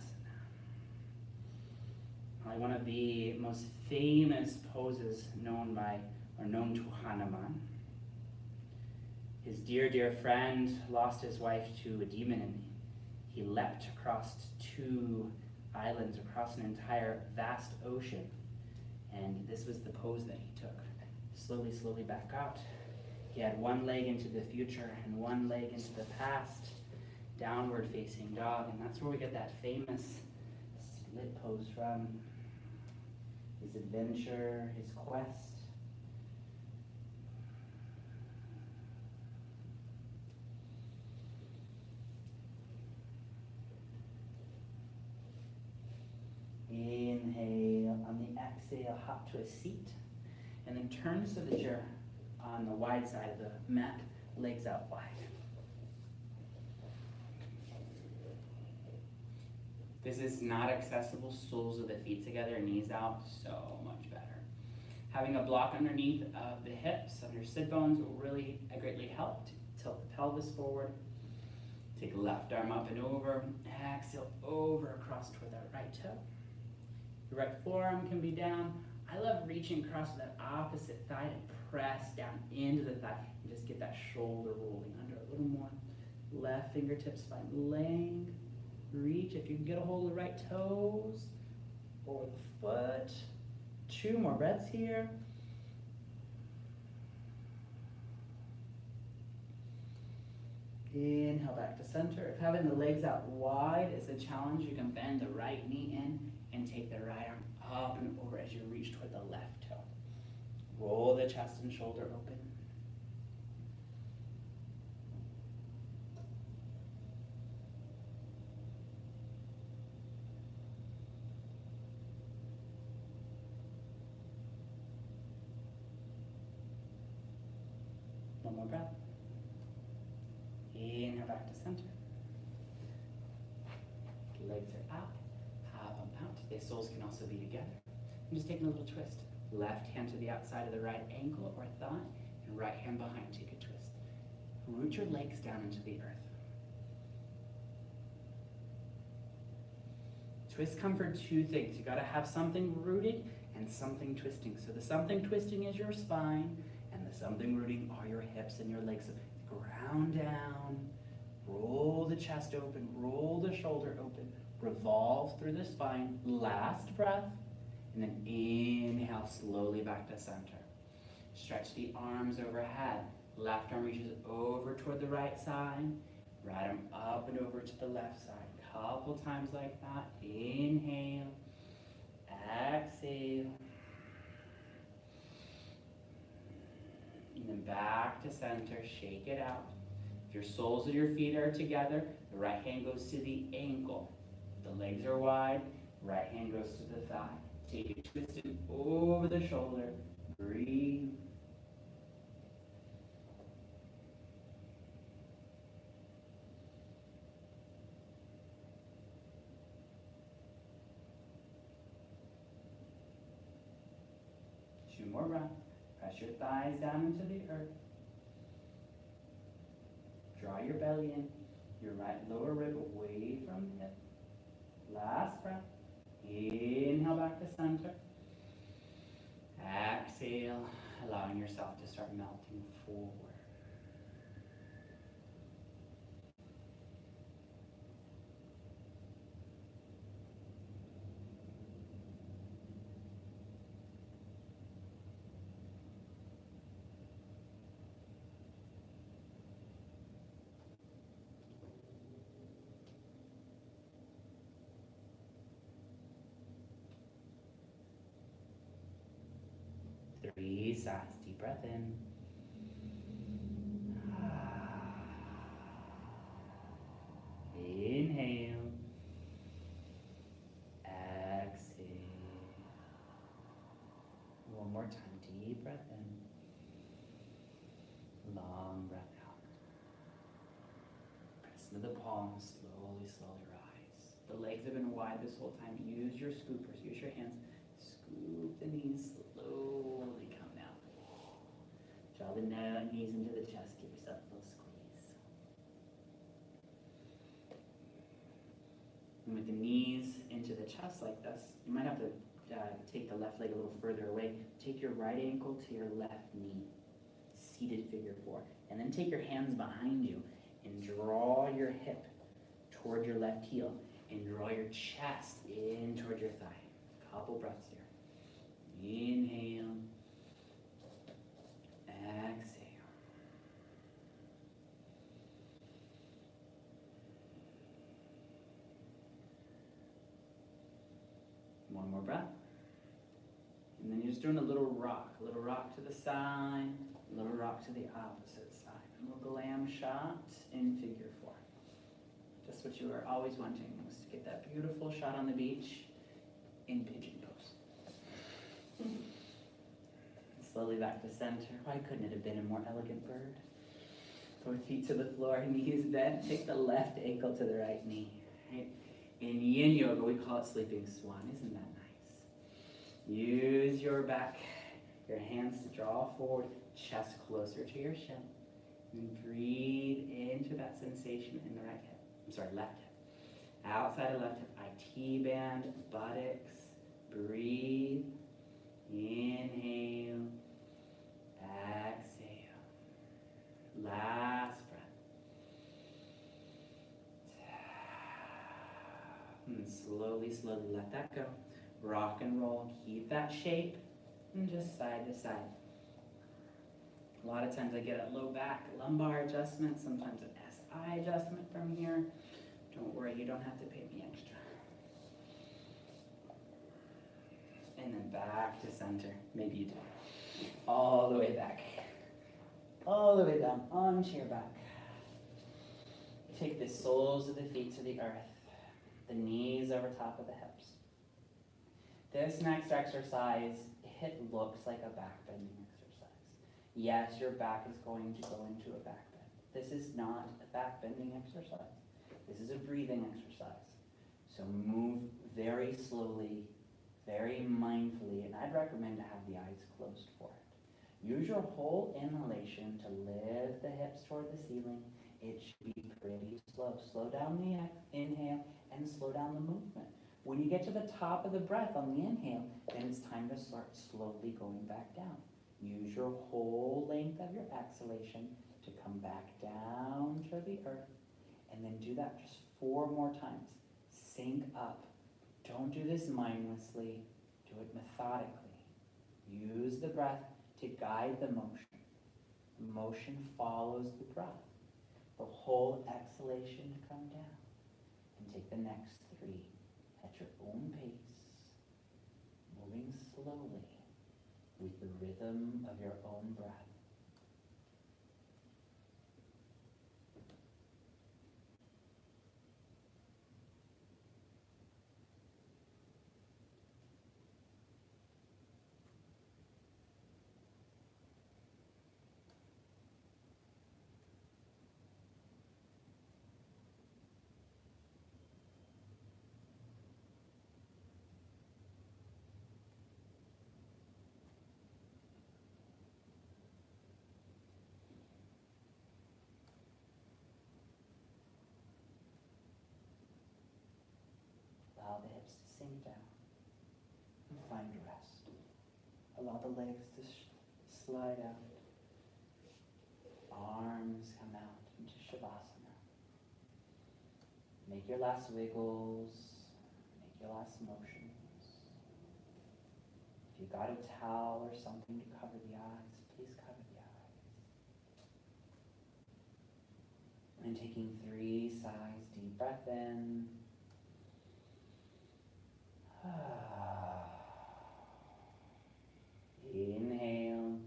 Probably one of the most famous poses known to Hanuman. His dear, dear friend lost his wife to a demon, and he leapt across 2 islands, across an entire vast ocean. And this was the pose that he took. Slowly, slowly back out. He had one leg into the future and one leg into the past. Downward facing dog. And that's where we get that famous split pose from. His adventure, his quest. Inhale, on the exhale, hop to a seat, and then turn so that you're on the wide side of the mat, legs out wide. This is not accessible, soles of the feet together, knees out, so much better. Having a block underneath of the hips, under sit bones will really greatly help to tilt the pelvis forward. Take the left arm up and over, exhale over across toward that right toe. The right forearm can be down. I love reaching across to that opposite thigh to press down into the thigh and just get that shoulder rolling under a little more. Left fingertips find length. Reach if you can get a hold of the right toes or the foot. 2 more breaths here. Inhale back to center. If having the legs out wide is a challenge, you can bend the right knee in and take the right arm up and over as you reach toward the left toe. Roll the chest and shoulder open. One more breath. Inhale back to center. Legs are up, have them out. The soles can also be together. I'm just taking a little twist. Left hand to the outside of the right ankle or thigh, and right hand behind. Take a twist. Root your legs down into the earth. Twists come for two things. You gotta have something rooted and something twisting. So the something twisting is your spine, and the something rooting are your hips and your legs. So ground down, roll the chest open, roll the shoulder open, revolve through the spine. Last breath, and then inhale slowly back to center. Stretch the arms overhead. Left arm reaches over toward the right side, right arm up and over to the left side. Couple times like that. Inhale, exhale, and then back to center. Shake it out. If your soles of your feet are together, the right hand goes to the ankle. If the legs are wide, right hand goes to the thigh. Take it, twist it over the shoulder. Breathe. Two more breaths. Press your thighs down into the earth. Draw your belly in. Your right lower rib away from the hip. Last breath. Inhale back to center. Exhale, allowing yourself to start melting forward. Three sighs. Deep breath in. Inhale. Exhale. One more time. Deep breath in. Long breath out. Press into the palms. Slowly, slowly rise. The legs have been wide this whole time. Use your scoopers. Use your hands. Scoop the knees. Slowly come down. Draw the knees into the chest. Give yourself a little squeeze. And with the knees into the chest like this, you might have to take the left leg a little further away. Take your right ankle to your left knee. Seated figure four. And then take your hands behind you and draw your hip toward your left heel. And draw your chest in toward your thigh. Couple breaths here. Inhale. Exhale. One more breath. And then you're just doing a little rock to the side, a little rock to the opposite side. A little glam shot in figure four. Just what you were always wanting, was to get that beautiful shot on the beach in pigeon pose. Slowly back to center. Why couldn't it have been a more elegant bird? Both feet to the floor, knees bent. Take the left ankle to the right knee. Right? In yin yoga, we call it sleeping swan. Isn't that nice? Use your back, your hands to draw forward, chest closer to your shin. And breathe into that sensation in the right hip. Left hip. Outside of left hip, IT band, buttocks. Breathe. Inhale. Exhale. Last breath. And slowly, slowly let that go. Rock and roll. Keep that shape. And just side to side. A lot of times I get a low back lumbar adjustment, sometimes an SI adjustment from here. Don't worry, you don't have to pay me extra. And then back to center. Maybe you do. All the way back. All the way down onto your back. Take the soles of the feet to the earth. The knees over top of the hips. This next exercise, it looks like a back bending exercise. Yes, your back is going to go into a back bend. This is not a back bending exercise. This is a breathing exercise. So move very slowly, very mindfully, and I'd recommend to have the eyes closed for it. Use your whole inhalation to lift the hips toward the ceiling. It should be pretty slow. Slow down the inhale and slow down the movement. When you get to the top of the breath on the inhale, then it's time to start slowly going back down. Use your whole length of your exhalation to come back down to the earth, and then do that just 4 more times. Sink up. Don't do this mindlessly. Do it methodically. Use the breath to guide the motion. The motion follows the breath. The whole exhalation to come down. And take the next 3 at your own pace, moving slowly with the rhythm of your own breath. Allow the hips to sink down and find rest. Allow the legs to slide out. Arms come out into Shavasana. Make your last wiggles. Make your last motions. If you got a towel or something to cover the eyes, please cover the eyes. And taking 3 sighs, deep breath in. Inhale.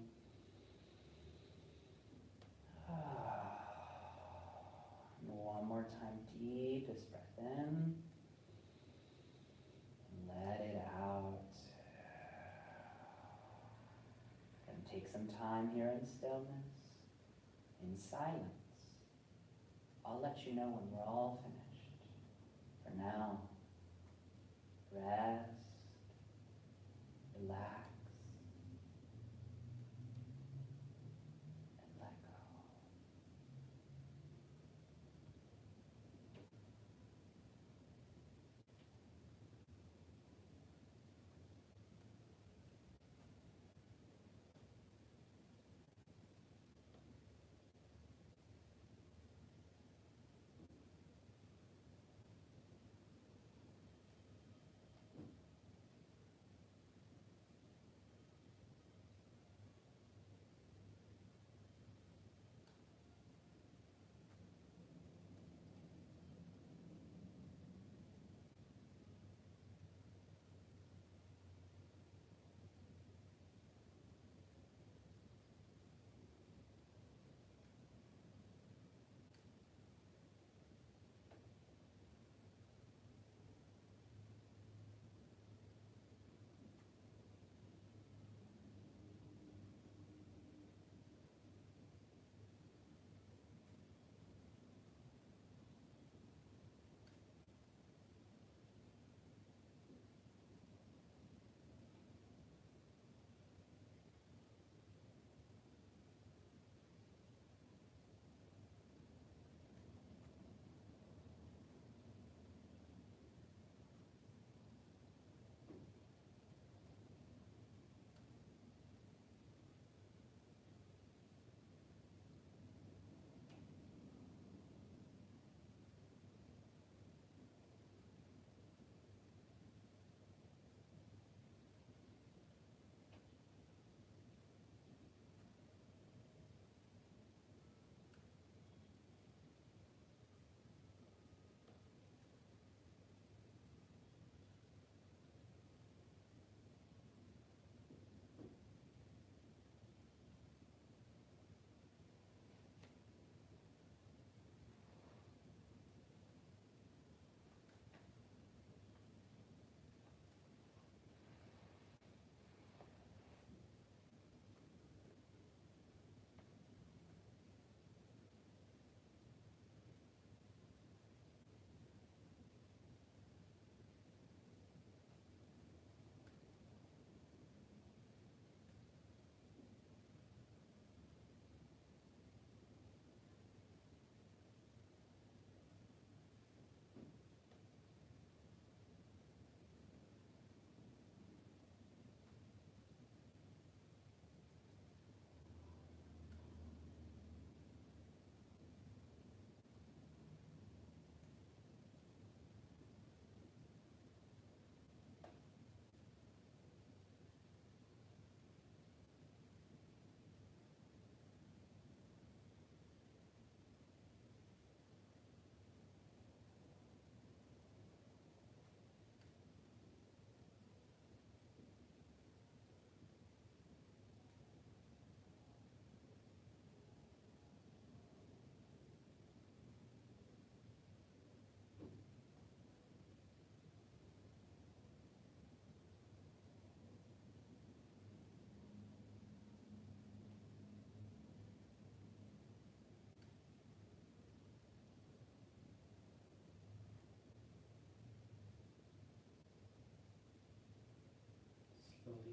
And one more time, deepest breath in. And let it out. And take some time here in stillness, in silence. I'll let you know when we're all finished. For now, rest, relax, and let go.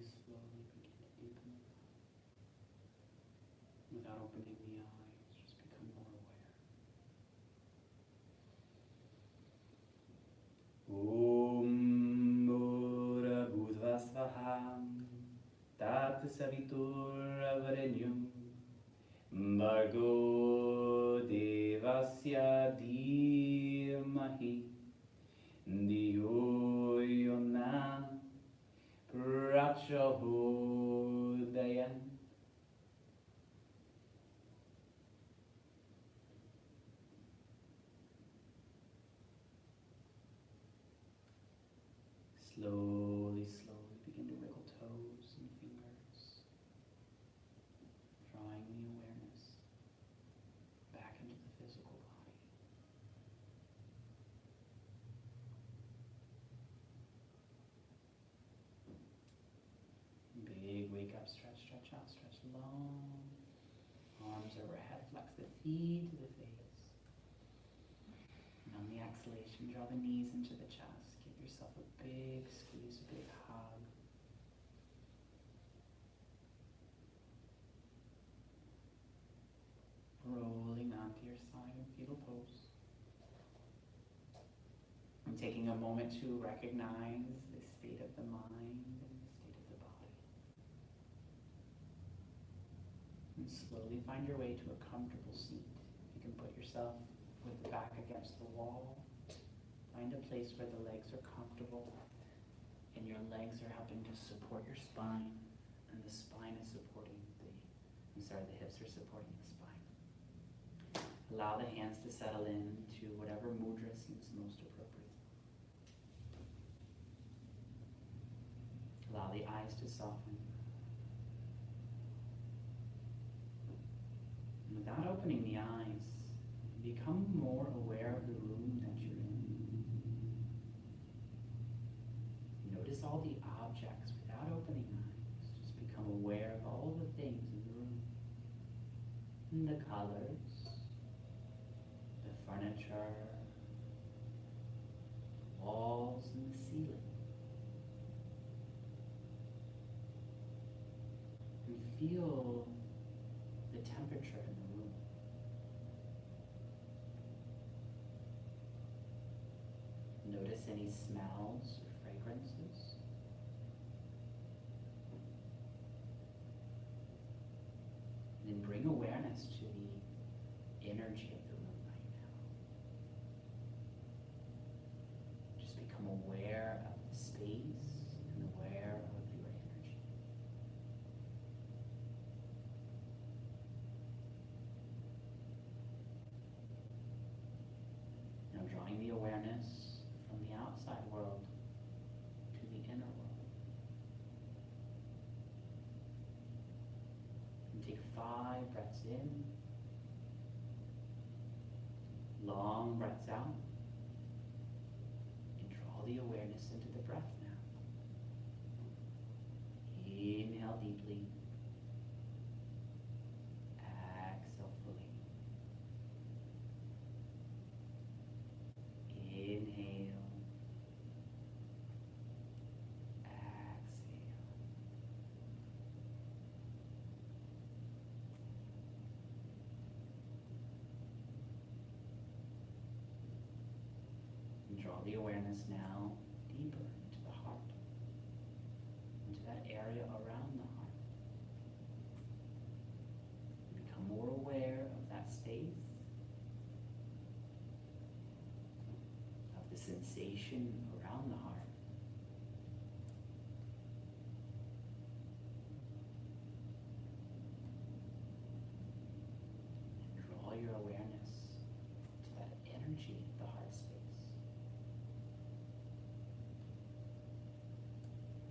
slowly begin to deepen without opening the eyes. Just become more aware. Om Bhura Bhutva Svaha Tat Savitur Varenyam Bhargo Devasya Dhimahi Dhiyo Yona Prachodaya. Slowly, slowly begin to wiggle toes and fingers, drawing the awareness back into the physical body. Big wake up stretch, stretch out, stretch long. Arms overhead, flex the feet to the face. And on the exhalation, draw the knees into the chest. Give yourself a big squeeze, a big hug. Rolling onto your side in fetal pose. And taking a moment to recognize the state of the mind and the state of the body. And slowly find your way to a comfortable seat. You can put yourself with the back against the wall. Find a place where the legs are comfortable and your legs are helping to support your spine, and the spine is supporting the hips are supporting the spine. Allow the hands to settle in to whatever mudra seems most appropriate. Allow the eyes to soften. And without opening the eyes, become more aware of the room that you're in. Notice all the objects without opening eyes. Just become aware of all the things in the room. And the colors, the furniture, the walls and the ceiling. And feel the temperature in the room. Notice any smells or fragrances. And then bring awareness to the energy of the room right now. Just become aware of the space and aware of your energy. Now drawing the awareness from the outside world to the inner world. And take 5 breaths in, long breaths out, and draw the awareness into the breath now. Inhale deeply, exhale fully. Inhale. Exhale. And draw the awareness now deeper into the heart, into that area around the heart. Become more aware of that space, of the sensation around the heart. And draw your awareness to that energy, the heart space.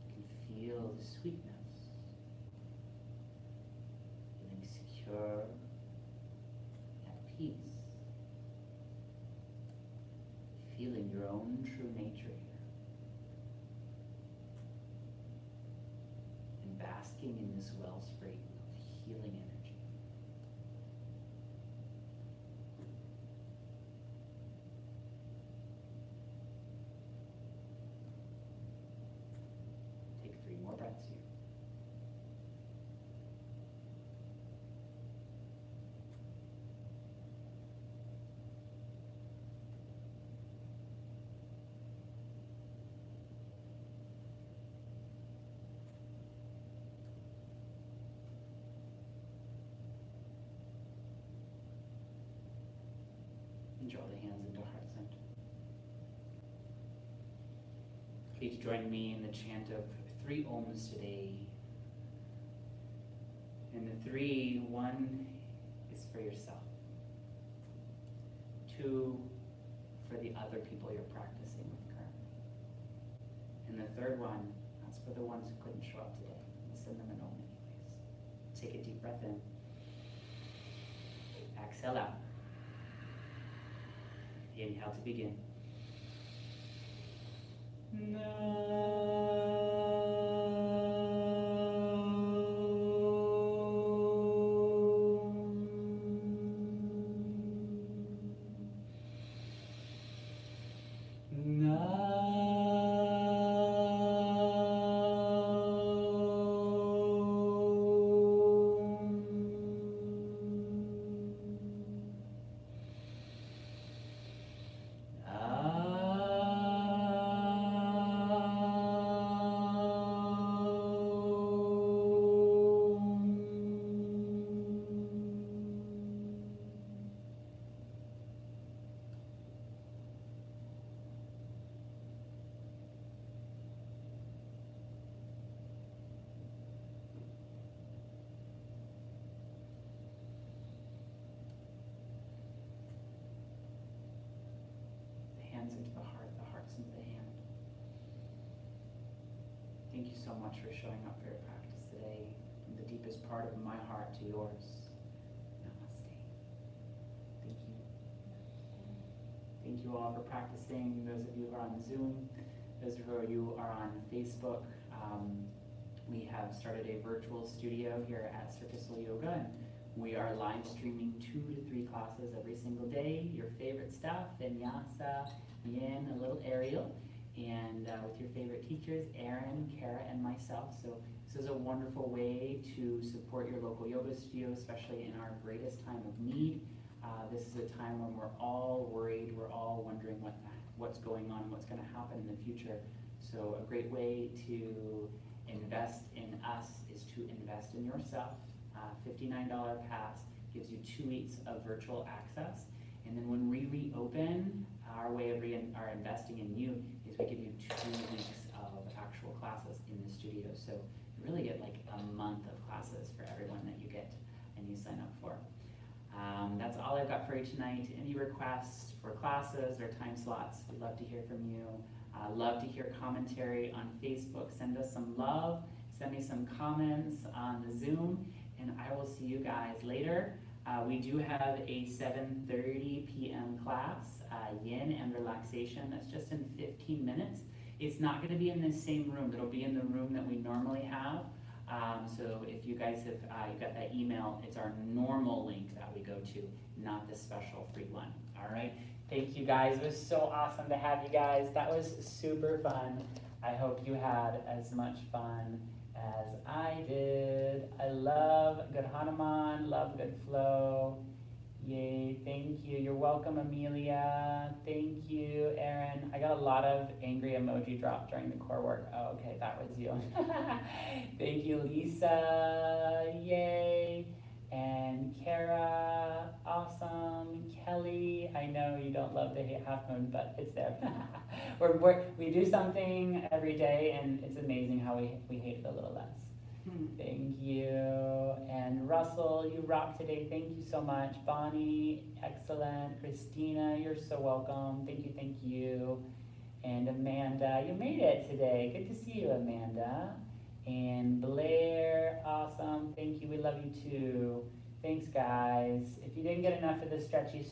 You can feel the sweetness, feeling secure, at peace. Feeling your own true nature here. And basking in this wellspring of healing energy. Take 3 more breaths here. draw the hands into heart center. Please join me in the chant of 3 Oms today. And the 3, 1 is for yourself. 2, for the other people you're practicing with currently. And the 3rd one, that's for the ones who couldn't show up today. We'll send them an Om anyways. Take a deep breath in. Exhale out. Inhale to begin. Into the heart's into the hand. Thank you so much for showing up for your practice today, from the deepest part of my heart to yours. Namaste. Thank you. Thank you all for practicing. Those of you who are on Zoom, those of you who are on Facebook, we have started a virtual studio here at Circus Soul Yoga, and we are live streaming 2 to 3 classes every single day. Your favorite stuff, Vinyasa, Yin, a little aerial, and with your favorite teachers, Aaron, Kara, and myself. So this is a wonderful way to support your local yoga studio, especially in our greatest time of need. This is a time when we're all worried, we're all wondering what's going on, what's going to happen in the future. So a great way to invest in us is to invest in yourself. $59 pass gives you 2 weeks of virtual access. And then when we reopen, our way of our investing in you is we give you 2 weeks of actual classes in the studio. So you really get like a month of classes for everyone that you get and you sign up for. That's all I've got for you tonight. Any requests for classes or time slots, we'd love to hear from you. Love to hear commentary on Facebook. Send us some love. Send me some comments on the Zoom, and I will see you guys later. We do have a 7:30 p.m. class, Yin and relaxation. That's just in 15 minutes. It's not going to be in the same room. It'll be in the room that we normally have. So if you guys have you got that email, it's our normal link that we go to, not the special free one. All right. Thank you guys. It was so awesome to have you guys. That was super fun. I hope you had as much fun as I did. I love good Hanuman, love good flow. Yay, thank you. You're welcome, Amelia. Thank you, Aaron. I got a lot of angry emoji drop during the core work. Oh, okay, that was you. Thank you, Lisa. Yay. And Kara, awesome. Kelly, I know you don't love the half moon, but it's there. we do something every day, and it's amazing how we hate it a little less. Thank you. And Russell, you rock today. Thank you so much. Bonnie, excellent. Christina, you're so welcome. Thank you, thank you. And Amanda, you made it today. Good to see you, Amanda. And Blair, awesome. Thank you. We love you too. Thanks, guys. If you didn't get enough of the stretchy,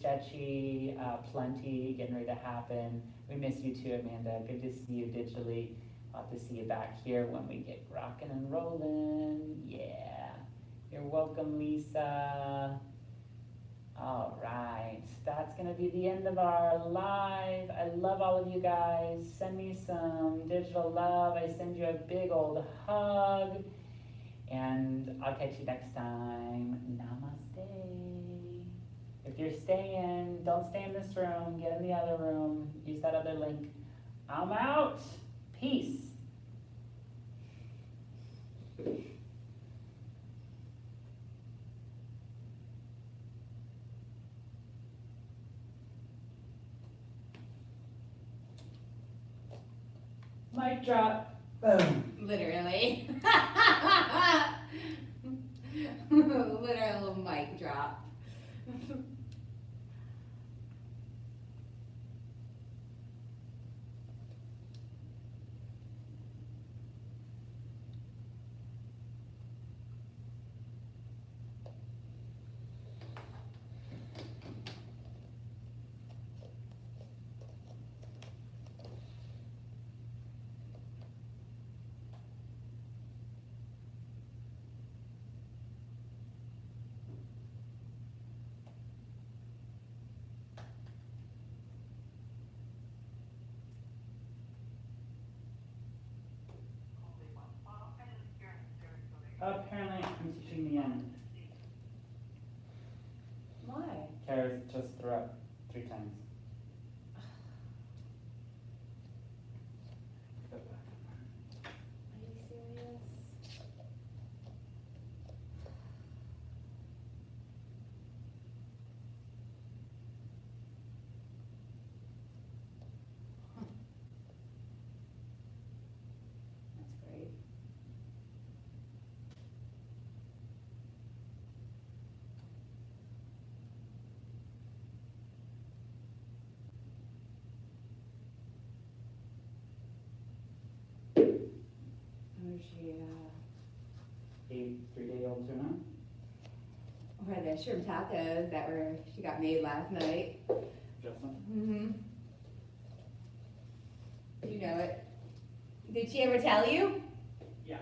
plenty getting ready to happen, we miss you too, Amanda. Good to see you digitally. I'll have to see you back here when we get rocking and rolling. Yeah. You're welcome, Lisa. All right. That's going to be the end of our live. I love all of you guys. Send me some digital love. I send you a big old hug. And I'll catch you next time. Namaste. If you're staying, don't stay in this room. Get in the other room. Use that other link. I'm out. Peace. Mic drop. Boom. Literally. Literal mic drop. Apparently, I'm teaching the end. Why? Kerry just threw up 3 times. Are you serious? That's great. Where's she, 3-day-old tuna. where the shrimp tacos that she got made last night. Justin. Mm-hmm. You know it. Did she ever tell you? Yeah.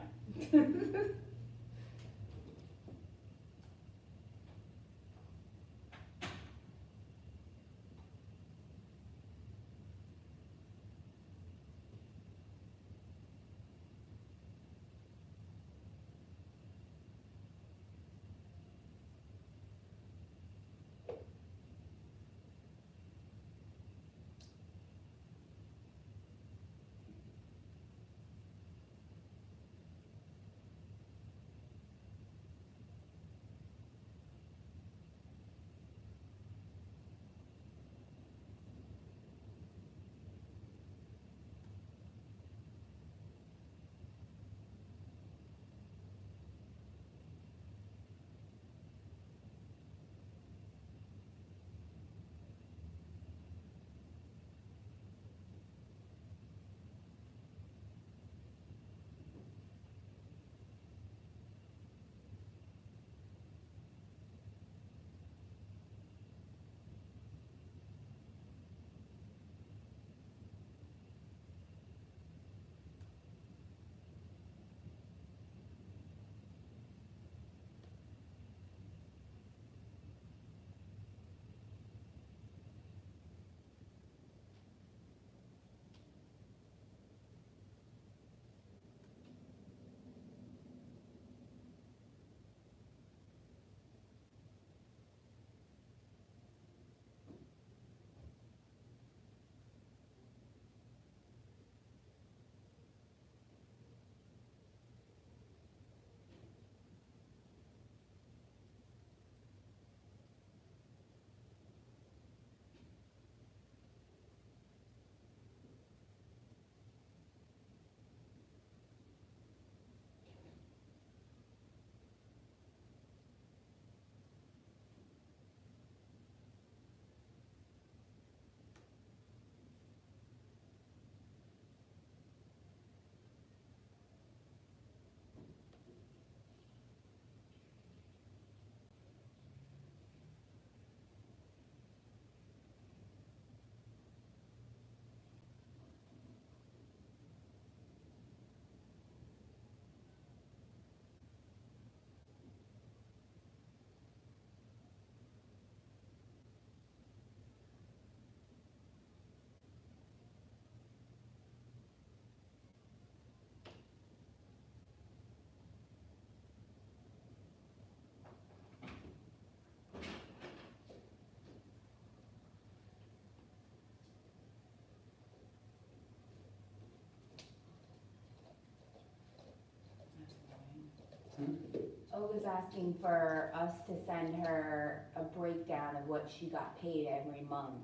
Was asking for us to send her a breakdown of what she got paid every month.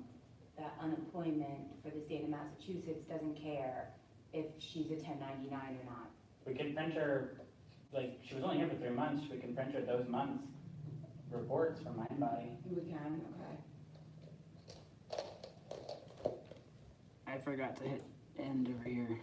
That unemployment for the state of Massachusetts doesn't care if she's a 1099 or not. We can print her, like, she was only here for 3 months, we can print her those months, reports from Mindbody. We can, okay. I forgot to hit end over here.